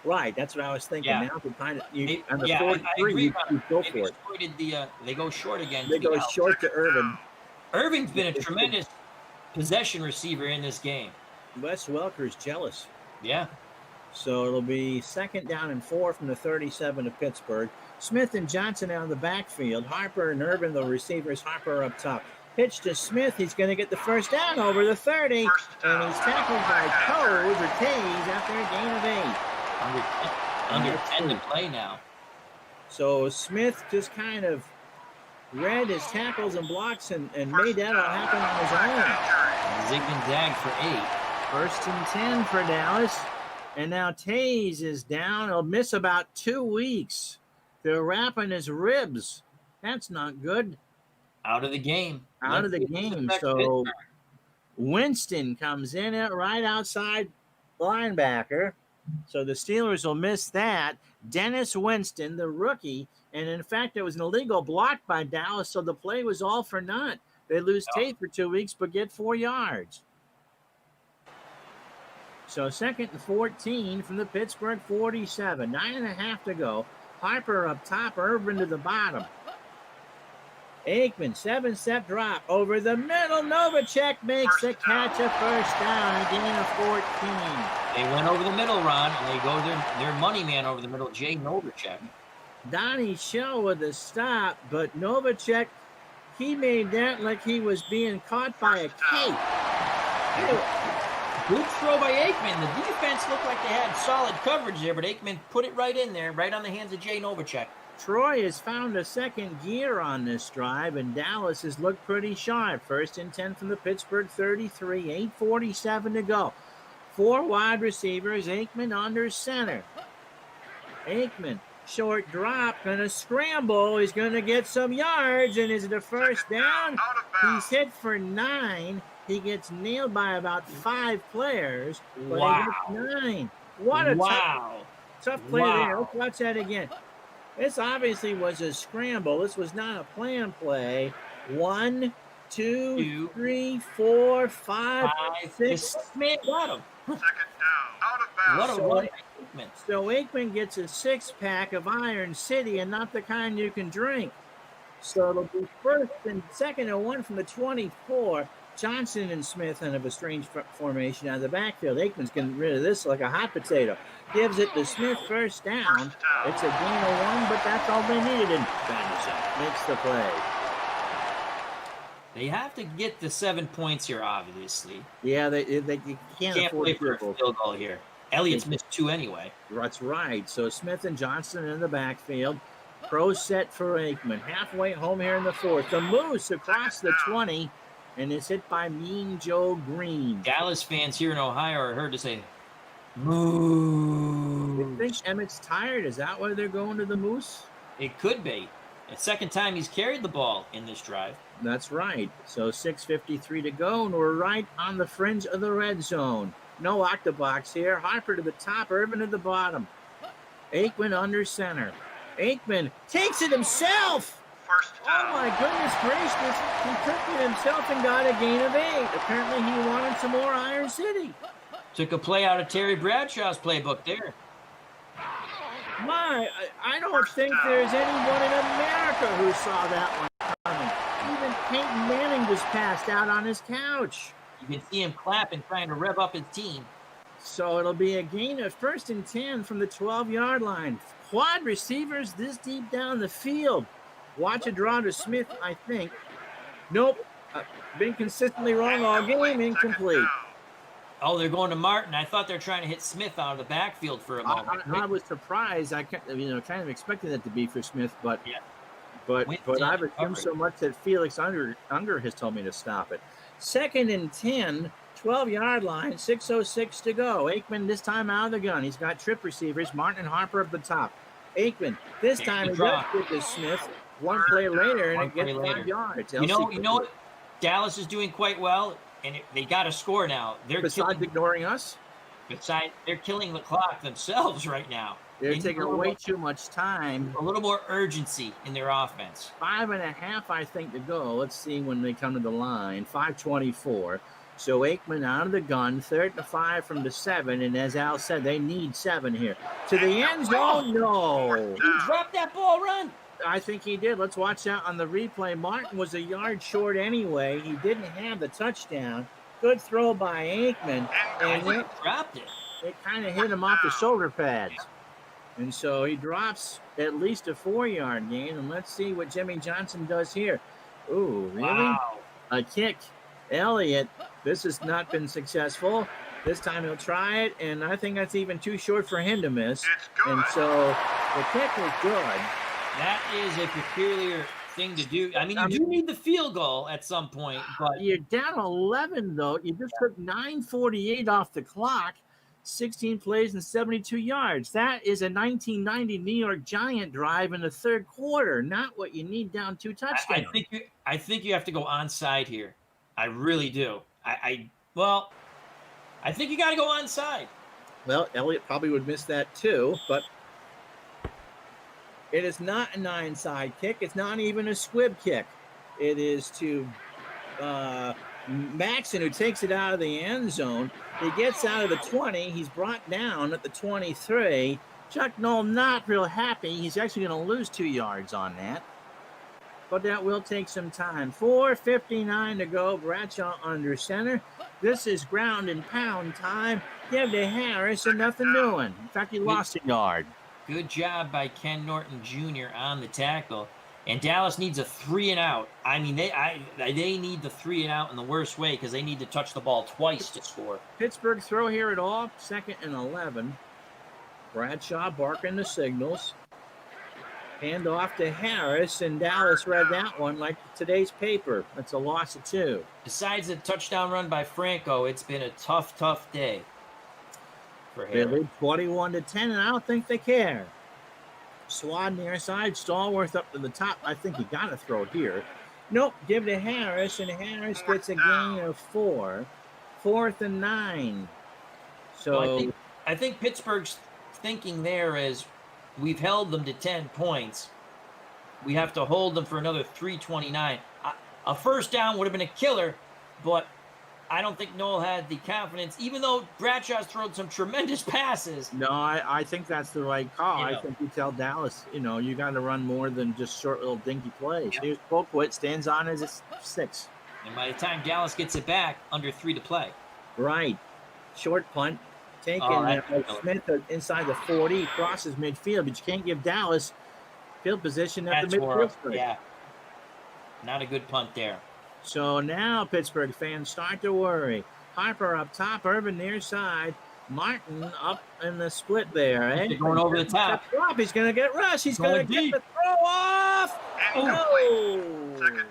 [SPEAKER 1] Right, that's what I was thinking.
[SPEAKER 2] Yeah.
[SPEAKER 1] Now to find it, on the
[SPEAKER 2] I
[SPEAKER 1] 4-3,
[SPEAKER 2] agree.
[SPEAKER 1] you go
[SPEAKER 2] They
[SPEAKER 1] for it.
[SPEAKER 2] exploited they go short again.
[SPEAKER 1] They
[SPEAKER 2] to the
[SPEAKER 1] go
[SPEAKER 2] out.
[SPEAKER 1] short to Urban.
[SPEAKER 2] Irving's been a tremendous possession receiver in this game.
[SPEAKER 1] Wes Welker's jealous.
[SPEAKER 2] Yeah.
[SPEAKER 1] So it'll be 2nd down and 4 from the 37 of Pittsburgh. Smith and Johnson out of the backfield. Harper and Urban, the receivers. Harper up top. Pitch to Smith. He's going to get the first down over the 30.
[SPEAKER 4] First down.
[SPEAKER 1] And he's tackled by Toes or Taze after a gain of 8.
[SPEAKER 2] Under 10 to play now.
[SPEAKER 1] So Smith just kind of read his tackles and blocks and made that all happen on his own.
[SPEAKER 2] Zig and zag for 8.
[SPEAKER 1] 1st and 10 for Dallas. And now Taze is down. He'll miss about 2 weeks. They're wrapping his ribs. That's not good.
[SPEAKER 2] Out of the game.
[SPEAKER 1] Out of the game. So Winston comes in at right outside linebacker. So the Steelers will miss that. Dennis Winston, the rookie. And in fact, it was an illegal block by Dallas, so the play was all for naught. They lose Tate for 2 weeks, but get 4 yards. So 2nd and 14 from the Pittsburgh 47. 9.5 to go. Harper up top, Urban to the bottom. Aikman, 7-step drop over the middle. Novacek makes the catch, a first down, a gain of 14.
[SPEAKER 2] They went over the middle, Ron, and they go their money man over the middle, Jay Novacek.
[SPEAKER 1] Donnie Shell with a stop, but Novacek, he made that like he was being caught by a cape.
[SPEAKER 2] Good throw by Aikman. The defense looked like they had solid coverage there, but Aikman put it right in there, right on the hands of Jay Novacek.
[SPEAKER 1] Troy has found a second gear on this drive, and Dallas has looked pretty sharp. 1st and 10 from the Pittsburgh 33, 8:47 to go. 4 wide receivers, Aikman under center. Aikman, short drop, gonna scramble. He's gonna get some yards, and is it a first down?
[SPEAKER 4] Out of bounds.
[SPEAKER 1] He's hit for 9. He gets nailed by about 5 players, but
[SPEAKER 2] Wow.
[SPEAKER 1] he gets 9. What a tough play there. Let's watch that again. This obviously was a scramble. This was not a planned play. 1, 2, 3, 4, 5, 6.
[SPEAKER 2] Man, got him.
[SPEAKER 4] Second down. Out of bounds.
[SPEAKER 2] What a
[SPEAKER 1] So-
[SPEAKER 2] run by Aikman.
[SPEAKER 1] So Aikman gets a 6-pack of Iron City and not the kind you can drink. So it'll be 1st and 2nd and 1 from the 24. Johnson and Smith have a strange formation out of the backfield. Aikman's getting rid of this like a hot potato. Gives it to Smith, first down.
[SPEAKER 4] First down.
[SPEAKER 1] It's a gain of 1, but that's all they needed. And Anderson makes the play.
[SPEAKER 2] They have to get the 7 points here, obviously.
[SPEAKER 1] Yeah, they can't
[SPEAKER 2] Can't
[SPEAKER 1] afford
[SPEAKER 2] play
[SPEAKER 1] to
[SPEAKER 2] for a
[SPEAKER 1] field goal.
[SPEAKER 2] field goal here. Elliott's missed 2 anyway.
[SPEAKER 1] That's right. So Smith and Johnson in the backfield. Pro set for Aikman. Halfway home here in the 4th. The Moose across the 20, and is hit by Mean Joe Green.
[SPEAKER 2] Dallas fans here in Ohio are heard to say, "Moo."
[SPEAKER 1] You think Emmett's tired? Is that why they're going to the Moose?
[SPEAKER 2] It could be. The second time he's carried the ball in this drive.
[SPEAKER 1] That's right. So 6:53 to go, and we're right on the fringe of the red zone. No octobox here. Harper to the top, Urban to the bottom. Aikman under center. Aikman takes it himself.
[SPEAKER 4] First
[SPEAKER 1] Oh
[SPEAKER 4] down.
[SPEAKER 1] my goodness gracious. He took it himself and got a gain of 8. Apparently he wanted some more Iron City.
[SPEAKER 2] Took a play out of Terry Bradshaw's playbook there.
[SPEAKER 1] I don't think there's anyone in America who saw that one coming. Even Peyton Manning just passed out on his couch.
[SPEAKER 2] You can see him clapping, trying to rev up his team.
[SPEAKER 1] So it'll be a gain of 1st and 10 from the 12-yard line. quad receivers this deep down the field. Watch it draw to Smith, I think. Nope. Been consistently wrong all game. Incomplete.
[SPEAKER 2] Oh, they're going to Martin. I thought they're trying to hit Smith out of the backfield for a moment.
[SPEAKER 1] I was surprised. I kind of expected it to be for Smith, but
[SPEAKER 2] Yeah.
[SPEAKER 1] but
[SPEAKER 2] Winston
[SPEAKER 1] I've assumed
[SPEAKER 2] covered.
[SPEAKER 1] so much that Felix Unger has told me to stop it. 2nd and 10, 12-yard line, 6:06 to go. Aikman this time out of the gun. He's got trip receivers, Martin and Harper up the top. Aikman this time he does get to Smith. One play later, and it gets 5 yards.
[SPEAKER 2] You know what? Dallas is doing quite well, and they got to score now.
[SPEAKER 1] Besides ignoring us?
[SPEAKER 2] They're killing the clock themselves right now.
[SPEAKER 1] They're taking way too much time.
[SPEAKER 2] A little more urgency in their offense.
[SPEAKER 1] 5.5, I think, to go. Let's see when they come to the line. 5:24. So Aikman out of the gun, 3rd and 5 from the 7. And as Al said, they need 7 here. To the end zone? No.
[SPEAKER 2] He dropped that ball run.
[SPEAKER 1] I think he did. Let's watch that on the replay. Martin was a yard short anyway. He didn't have the touchdown. Good throw by Aikman. And
[SPEAKER 2] He dropped it.
[SPEAKER 1] it kind of hit him off the shoulder pads. And so he drops at least a 4-yard gain. And let's see what Jimmy Johnson does here. Ooh, really?
[SPEAKER 2] Wow.
[SPEAKER 1] A kick. Elliott, this has not been successful. This time he'll try it, and I think that's even too short for him to miss.
[SPEAKER 4] It's good.
[SPEAKER 1] And so the kick was good.
[SPEAKER 2] That is a peculiar thing to do. I mean, you do need the field goal at some point, but
[SPEAKER 1] You're down 11, though. You just took 9:48 off the clock, 16 plays and 72 yards. That is a 1990 New York Giant drive in the 3rd quarter, not what you need down 2 touchdowns.
[SPEAKER 2] I think you have to go onside here. I really do. I think you got to go onside.
[SPEAKER 1] Well, Elliott probably would miss that too, but it is not a 9-side kick. It's not even a squib kick. It is to Maxson, who takes it out of the end zone. He gets out of the 20. He's brought down at the 23. Chuck Noll not real happy. He's actually going to lose 2 yards on that. But that will take some time. 4:59 to go. Bradshaw under center. This is ground and pound time. Give to Harris and nothing doing. In fact, he lost a yard.
[SPEAKER 2] Good job by Ken Norton Jr. on the tackle. And Dallas needs a 3-and-out. I mean, they need the 3-and-out in the worst way because they need to touch the ball twice to score.
[SPEAKER 1] Pittsburgh throw here at all. 2nd and 11. Bradshaw barking the signals. Hand off to Harris, and Dallas read that one like today's paper. That's a loss of 2.
[SPEAKER 2] Besides the touchdown run by Franco, it's been a tough day for
[SPEAKER 1] They
[SPEAKER 2] him.
[SPEAKER 1] lead 21-10, and I don't think they care. Swad near side, Stallworth up to the top. I think you got to throw here. Nope, give to Harris, and Harris gets a gain of 4. 4th and 9. So
[SPEAKER 2] Well, I think Pittsburgh's thinking there is we've held them to 10 points. We have to hold them for another 3:29. A first down would have been a killer, but I don't think Noel had the confidence, even though Bradshaw's thrown some tremendous passes.
[SPEAKER 1] no, I think that's the right call.
[SPEAKER 2] You
[SPEAKER 1] I
[SPEAKER 2] know.
[SPEAKER 1] think you tell Dallas, you got to run more than just short little dinky plays.
[SPEAKER 2] Yep.
[SPEAKER 1] Here's Colquitt, stands on as a 6.
[SPEAKER 2] And by the time Dallas gets it back, under 3 to play.
[SPEAKER 1] Right. Short punt. Taken
[SPEAKER 2] that's
[SPEAKER 1] by
[SPEAKER 2] killer.
[SPEAKER 1] Smith inside the 40, crosses midfield, but you can't give Dallas field position at
[SPEAKER 2] That's
[SPEAKER 1] the
[SPEAKER 2] more,
[SPEAKER 1] midfield strike.
[SPEAKER 2] yeah. Not a good punt there.
[SPEAKER 1] So now Pittsburgh fans start to worry. Harper up top, Irvin near side, Martin up in the split there.
[SPEAKER 2] They're going over the top.
[SPEAKER 1] He's going to get rushed. He's
[SPEAKER 2] Going
[SPEAKER 1] going to get
[SPEAKER 2] deep.
[SPEAKER 1] the throw off.
[SPEAKER 4] Incomplete.
[SPEAKER 1] Oh.
[SPEAKER 4] 2nd down.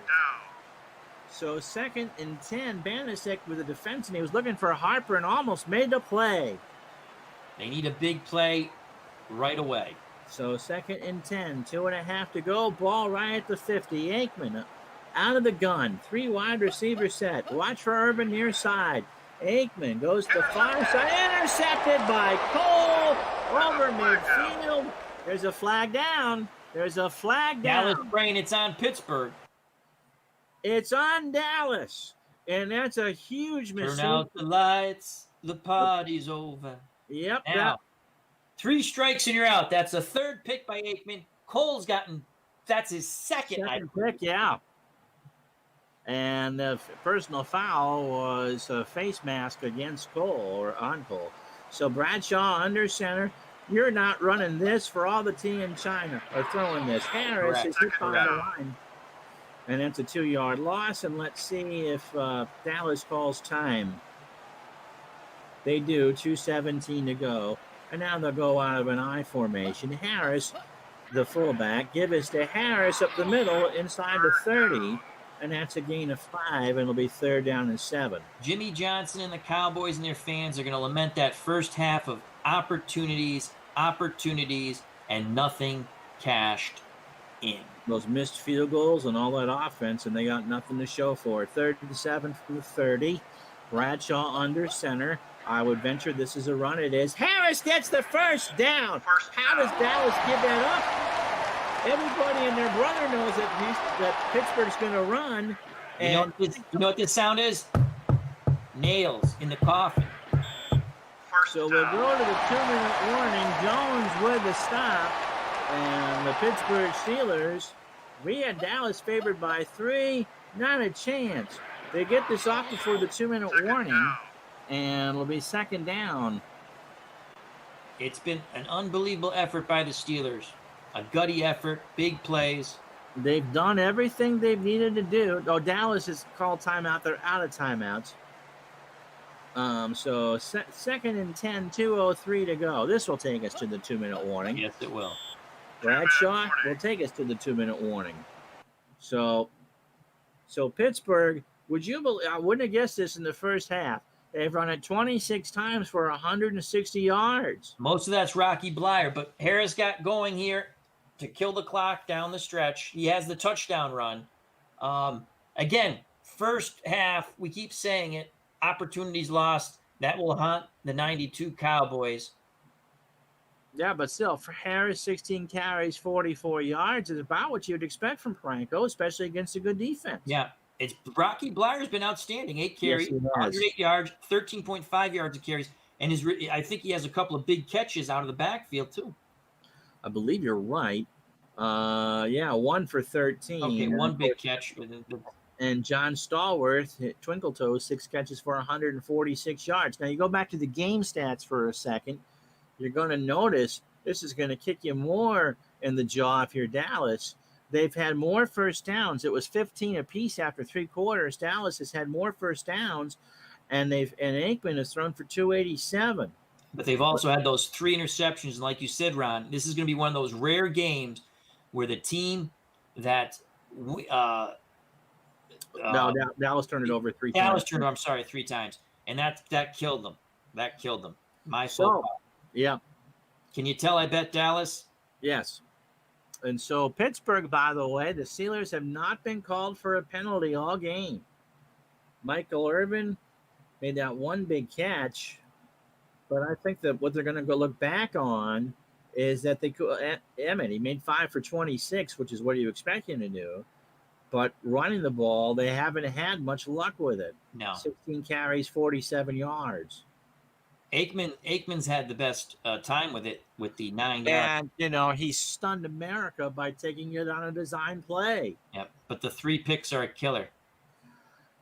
[SPEAKER 1] So 2nd and 10, Banasek with the defense, and he was looking for Harper and almost made the play.
[SPEAKER 2] They need a big play right away.
[SPEAKER 1] So 2nd and 10, 2.5 to go. Ball right at the 50. Aikman out of the gun. 3 wide receiver set. Watch for Urban near side. Aikman goes to the far side. Intercepted by Cole over midfield. There's a flag down. There's a flag down.
[SPEAKER 2] Dallas brain, it's on Pittsburgh.
[SPEAKER 1] It's on Dallas. And that's a huge mistake.
[SPEAKER 2] Turn out the lights. The party's over.
[SPEAKER 1] Yep.
[SPEAKER 2] Now, 3 strikes and you're out. That's a 3rd pick by Aikman. Cole's that's his second
[SPEAKER 1] pick, yeah. And the personal foul was a face mask against Cole or on Cole. So Bradshaw under center. You're not running this for all the team China are throwing this. Harris
[SPEAKER 2] Correct.
[SPEAKER 1] is hit by the line. And that's a 2-yard loss. And let's see if Dallas calls time. They do. 2:17 to go. And now they'll go out of an I formation. Harris, the fullback, give us to Harris up the middle inside the 30. And that's a gain of 5. And it'll be 3rd down and 7.
[SPEAKER 2] Jimmy Johnson and the Cowboys and their fans are going to lament that first half of opportunities, and nothing cashed in.
[SPEAKER 1] Those missed field goals and all that offense, and they got nothing to show for it. 3rd and 7 from the 30. Bradshaw under center. I would venture this is a run. It is. Harris gets the first down. How does Dallas give that up? Everybody and their brother knows that Pittsburgh's going to run. And
[SPEAKER 2] You know what this sound is? Nails in the coffin.
[SPEAKER 1] so we'll go to the 2-minute warning. Jones with the stop. And the Pittsburgh Steelers, we had Dallas favored by 3. Not a chance. They get this off before the 2-minute warning. And it'll be 2nd down.
[SPEAKER 2] It's been an unbelievable effort by the Steelers. A gutty effort, big plays.
[SPEAKER 1] They've done everything they've needed to do. Oh, Dallas has called timeout. They're out of timeouts. So 2nd and 10, 2:03 to go. This will take us to the 2-minute warning.
[SPEAKER 2] Yes, it will.
[SPEAKER 1] Bradshaw will take us to the 2-minute warning. So Pittsburgh, would you believe? I wouldn't have guessed this in the first half. They've run it 26 times for 160 yards.
[SPEAKER 2] Most of that's Rocky Blyer, but Harris got going here to kill the clock down the stretch. He has the touchdown run. Again, first half, we keep saying it, opportunities lost. That will haunt the 92 Cowboys.
[SPEAKER 1] Yeah, but still, for Harris, 16 carries, 44 yards is about what you'd expect from Franco, especially against a good defense.
[SPEAKER 2] Yeah, it's Rocky Blyer's been outstanding. 8 carries,
[SPEAKER 1] Yes, he has.
[SPEAKER 2] 108 yards, 13.5 yards of carries, and I think he has a couple of big catches out of the backfield too.
[SPEAKER 1] I believe you're right. 1 for 13.
[SPEAKER 2] Okay, one big catch.
[SPEAKER 1] And John Stallworth hit Twinkle Toes, 6 catches for 146 yards. Now, you go back to the game stats for a second. You're going to notice this is going to kick you more in the jaw if you're Dallas. They've had more first downs. It was 15 apiece after 3 quarters. Dallas has had more first downs, and Aikman has thrown for 287.
[SPEAKER 2] But they've also had those 3 interceptions. And like you said, Ron, this is going to be one of those rare games where the team that
[SPEAKER 1] Dallas turned it over 3 times.
[SPEAKER 2] Dallas turned it over, I'm sorry, 3 times. And that killed them. That killed them. My fault.
[SPEAKER 1] Yeah.
[SPEAKER 2] Can you tell I bet Dallas?
[SPEAKER 1] Yes. And so Pittsburgh, by the way, the Steelers have not been called for a penalty all game. Michael Irvin made that one big catch, but I think that what they're going to go look back on is that he made 5 for 26, which is what you expect him to do. But running the ball, they haven't had much luck with it.
[SPEAKER 2] No.
[SPEAKER 1] 16 carries, 47 yards.
[SPEAKER 2] Aikman's had the best time with it with the 9 yards.
[SPEAKER 1] And, he stunned America by taking it on a design play.
[SPEAKER 2] Yep, but the 3 picks are a killer.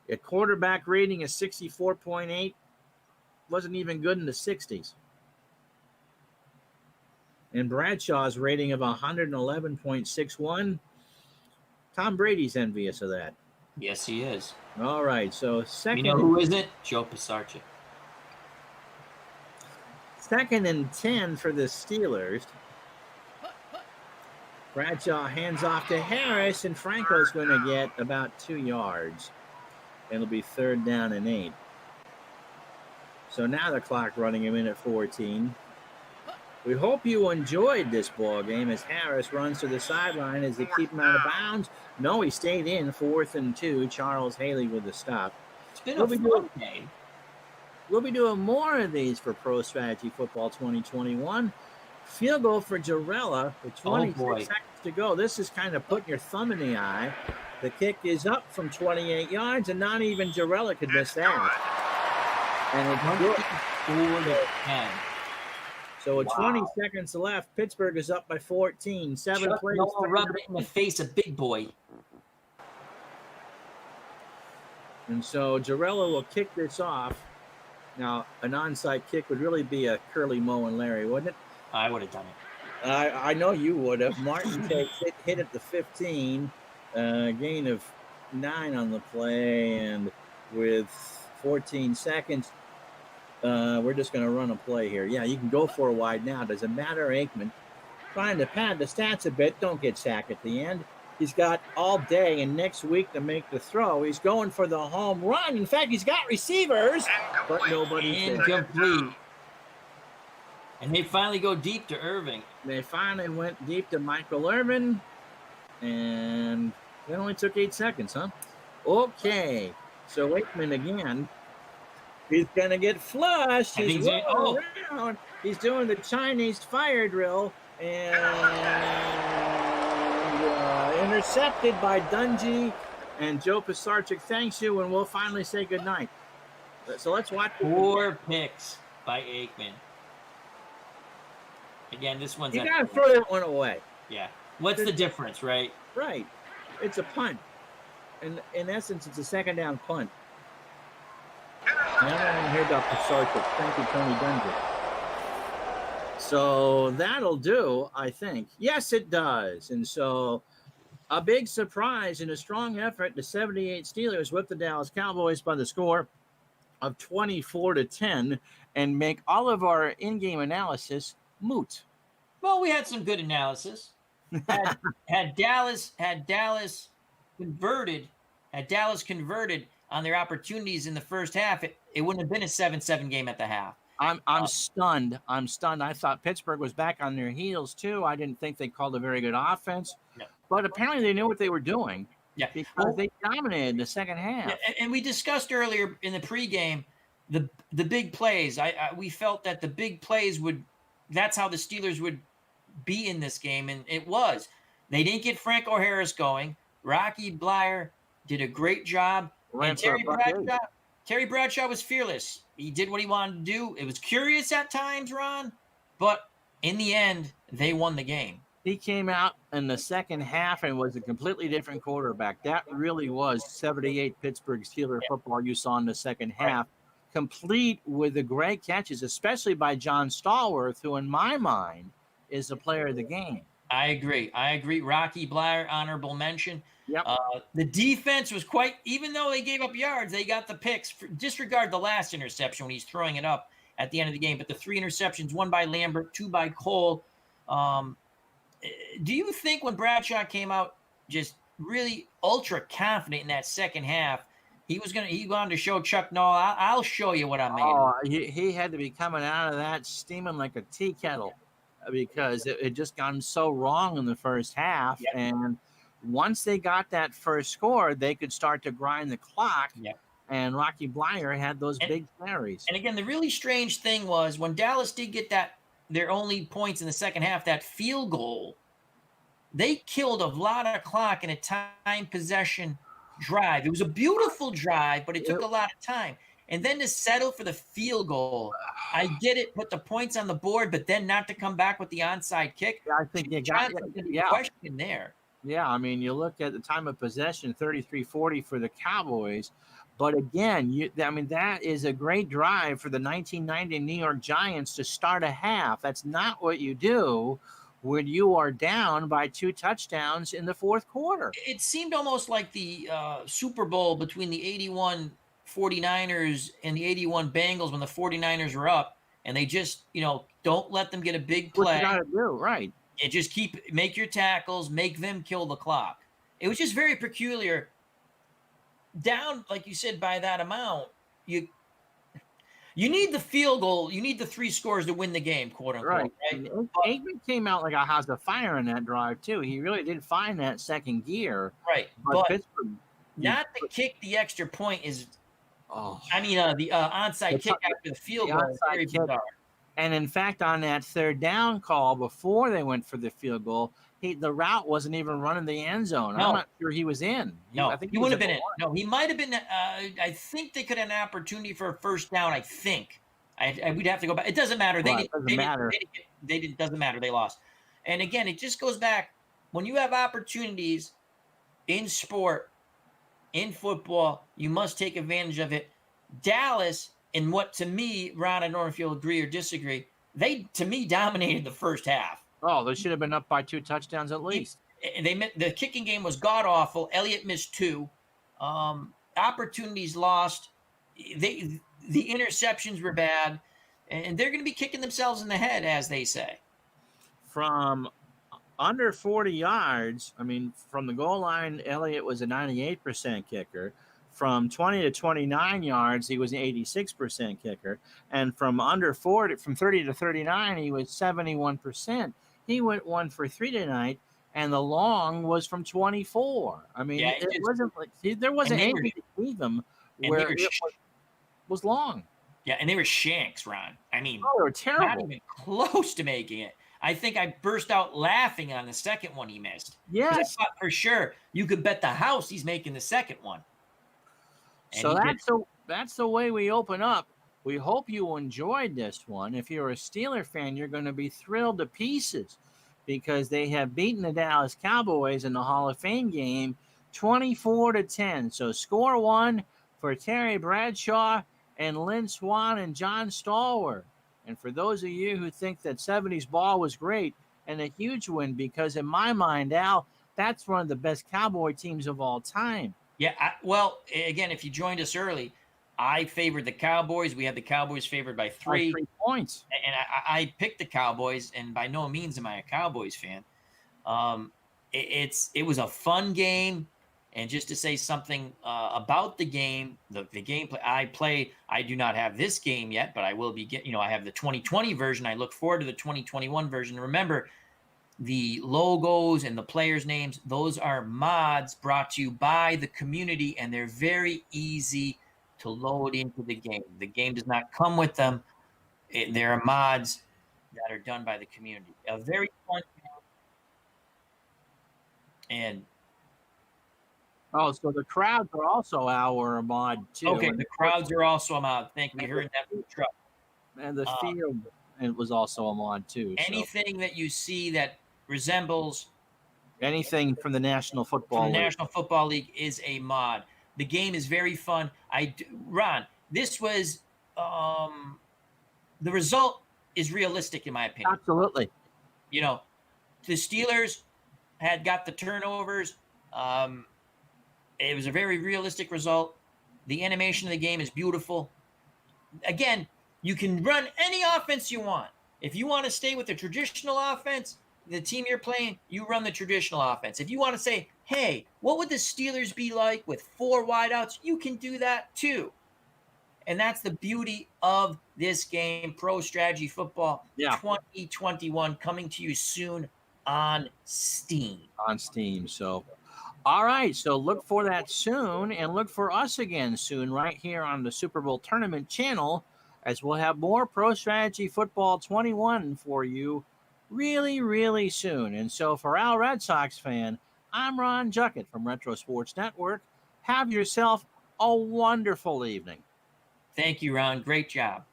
[SPEAKER 1] A quarterback rating of 64.8 wasn't even good in the 60s. And Bradshaw's rating of 111.61, Tom Brady's envious of that.
[SPEAKER 2] Yes, he is.
[SPEAKER 1] All right, so second.
[SPEAKER 2] You know who isn't? Joe Pisarcik.
[SPEAKER 1] 2nd and 10 for the Steelers. Bradshaw hands off to Harris, and Franco's going to get about 2 yards. It'll be 3rd down and 8. So now the clock running a minute 14. We hope you enjoyed this ball game as Harris runs to the sideline as they keep him out of bounds. No, he stayed in 4th and 2. Charles Haley with the stop.
[SPEAKER 2] It's been a fun game.
[SPEAKER 1] We'll be doing more of these for Pro Strategy Football 2021. Field goal for Jarrella with 26 seconds to go. This is kind of putting your thumb in the eye. The kick is up from 28 yards, and not even Jarrella could miss that. And it's good. So with 20 seconds left, Pittsburgh is up by 14. 7 plays.
[SPEAKER 2] Rubbing it in the face, a big boy.
[SPEAKER 1] And so Jarrella will kick this off. Now, an onside kick would really be a Curly Moe and Larry, wouldn't it?
[SPEAKER 2] I would have done it.
[SPEAKER 1] I know you would have. Martin takes hit at the 15, gain of 9 on the play, and with 14 seconds, we're just going to run a play here. Yeah, you can go for a wide now. Doesn't matter, Aikman. Trying to pad the stats a bit. Don't get sacked at the end. He's got all day and next week to make the throw. He's going for the home run. In fact, he's got receivers, but nobody's there.
[SPEAKER 2] Incomplete. And they finally go deep to Irving.
[SPEAKER 1] They finally went deep to Michael Irvin, and it only took 8 seconds, huh? Okay, so Aikman again. He's going to get flushed. He's rolling around. He's doing the Chinese fire drill, and intercepted by Dungy. And Joe Pisarcik thanks you, and we'll finally say goodnight. So let's watch.
[SPEAKER 2] 4 picks by Aikman. Again, this one's...
[SPEAKER 1] You got to throw that one away.
[SPEAKER 2] Yeah. What's the difference, right?
[SPEAKER 1] Right. It's a punt. In essence, it's a second down punt. Now I hear about Pisarcik. Thank you, Tony Dungy. So that'll do, I think. Yes, it does. And so a big surprise and a strong effort. The 78 Steelers whip the Dallas Cowboys by the score of 24-10 and make all of our in-game analysis moot.
[SPEAKER 2] Well, we had some good analysis. Had Dallas converted on their opportunities in the first half, it wouldn't have been a 7-7 game at the half.
[SPEAKER 1] I'm stunned. I thought Pittsburgh was back on their heels too. I didn't think they called a very good offense, but apparently they knew what they were doing.
[SPEAKER 2] Yeah,
[SPEAKER 1] because they dominated the second half.
[SPEAKER 2] Yeah, and we discussed earlier in the pregame the big plays. We felt that the big plays that's how the Steelers would be in this game, and it was. They didn't get Franco Harris going. Rocky Bleier did a great job. And Terry Bradshaw was fearless. He did what he wanted to do. It was curious at times, Ron, but in the end, they won the game.
[SPEAKER 1] He came out in the second half and was a completely different quarterback. That really was 78 Pittsburgh Steelers football you saw in the second half, complete with the great catches, especially by John Stallworth, who in my mind is the player of the game.
[SPEAKER 2] I agree. Rocky Bleier, honorable mention.
[SPEAKER 1] Yep.
[SPEAKER 2] The defense was even though they gave up yards, they got the picks. Disregard the last interception when he's throwing it up at the end of the game. But the 3 interceptions, 1 by Lambert, 2 by Cole. Do you think when Bradshaw came out just really ultra confident in that second half, he wanted to show Chuck Noll, I'll show you what I'm made of?
[SPEAKER 1] He had to be coming out of that steaming like a tea kettle because it had just gone so wrong in the first half. Yep. And once they got that first score, they could start to grind the clock.
[SPEAKER 2] Yep.
[SPEAKER 1] And Rocky Bleier had those big carries.
[SPEAKER 2] And again, the really strange thing was when Dallas did get their only points in the second half, that field goal, they killed a lot of clock in a time possession drive. It was a beautiful drive, but it took a lot of time. And then to settle for the field goal, I get it, put the points on the board, but then not to come back with the onside kick.
[SPEAKER 1] Yeah, I think you got
[SPEAKER 2] question there.
[SPEAKER 1] Yeah, I mean, you look at the time of possession, 33-40 for the Cowboys. But again, that is a great drive for the 1990 New York Giants to start a half. That's not what you do when you are down by 2 touchdowns in the fourth quarter.
[SPEAKER 2] It seemed almost like the Super Bowl between the 81 49ers and the 81 Bengals when the 49ers were up, and they just, don't let them get a big play.
[SPEAKER 1] What you got to do, right.
[SPEAKER 2] And just make your tackles, make them kill the clock. It was just very peculiar. Down, like you said, by that amount, you need the field goal. You need the 3 scores to win the game, quote unquote.
[SPEAKER 1] Right. Aikman came out like a house of fire in that drive too. He really did find that second gear.
[SPEAKER 2] Right.
[SPEAKER 1] But Pittsburgh,
[SPEAKER 2] not to kick the extra point is. The onside kick after the field goal is very bizarre.
[SPEAKER 1] And in fact, on that third down call before they went for the field goal, the route wasn't even running the end zone.
[SPEAKER 2] No.
[SPEAKER 1] I'm not sure he was in.
[SPEAKER 2] No, I think he wouldn't have been in. No, he might have been. I think they could have an opportunity for a first down. I think. We'd have to go back. It doesn't matter.
[SPEAKER 1] It doesn't matter.
[SPEAKER 2] Doesn't matter. They lost. And again, it just goes back. When you have opportunities in sport, in football, you must take advantage of it. Dallas, and what to me, Ron, I don't know if you'll agree or disagree, they, to me, dominated the first half.
[SPEAKER 1] Oh, they should have been up by 2 touchdowns at least.
[SPEAKER 2] The kicking game was god awful. Elliott missed 2. Opportunities lost. The interceptions were bad, and they're going to be kicking themselves in the head, as they say.
[SPEAKER 1] From under 40 yards, I mean, from the goal line, Elliott was a 98% kicker. From 20 to 29 yards, he was an 86% kicker. And from under 40, from 30 to 39, he was 71%. He went 1 for 3 tonight, and the long was from 24. I mean, it wasn't like there wasn't anything to leave him where it was long.
[SPEAKER 2] Yeah, and they were shanks, Ron. I mean,
[SPEAKER 1] they were terrible.
[SPEAKER 2] Not even close to making it. I think I burst out laughing on the second one he missed.
[SPEAKER 1] Yes.
[SPEAKER 2] I thought for sure you could bet the house he's making the second one. And
[SPEAKER 1] so that's the way we open up. We hope you enjoyed this one. If you're a Steeler fan, you're going to be thrilled to pieces because they have beaten the Dallas Cowboys in the Hall of Fame game 24-10. So score 1 for Terry Bradshaw and Lynn Swann and John Stallworth. And for those of you who think that 70s ball was great, and a huge win, because in my mind, Al, that's one of the best Cowboy teams of all time.
[SPEAKER 2] Yeah, well, again, if you joined us early, I favored the Cowboys. We had the Cowboys favored by 3.
[SPEAKER 1] 3 points.
[SPEAKER 2] And I picked the Cowboys, and by no means am I a Cowboys fan. It was a fun game. And just to say something about the game, the gameplay, I do not have this game yet, but I will be I have the 2020 version. I look forward to the 2021 version. Remember, the logos and the players' names, those are mods brought to you by the community, and they're very easy to load into the game. The game does not come with them. There are mods that are done by the community. A very fun game. And
[SPEAKER 1] oh, so the crowds are also our mod too.
[SPEAKER 2] Okay, the crowds are also a mod. Thank you. We heard that from the truck.
[SPEAKER 1] And the field was also a mod too.
[SPEAKER 2] Anything that you see that resembles
[SPEAKER 1] anything from the National Football League.
[SPEAKER 2] National Football League is a mod. The game is very fun. Ron, this was the result is realistic in my opinion.
[SPEAKER 1] Absolutely.
[SPEAKER 2] The Steelers had got the turnovers. It was a very realistic result. The animation of the game is beautiful. Again, you can run any offense you want. If you want to stay with the traditional offense, the team you're playing, you run the traditional offense. If you want to say, hey, what would the Steelers be like with 4 wideouts? You can do that too. And that's the beauty of this game, Pro Strategy Football 2021, coming to you soon on Steam.
[SPEAKER 1] So, all right. So look for that soon, and look for us again soon right here on the Super Bowl Tournament channel, as we'll have more Pro Strategy Football 21 for you really, really soon. And so for Al Red Sox fan, I'm Ron Juckett from Retro Sports Network. Have yourself a wonderful evening.
[SPEAKER 2] Thank you, Ron. Great job.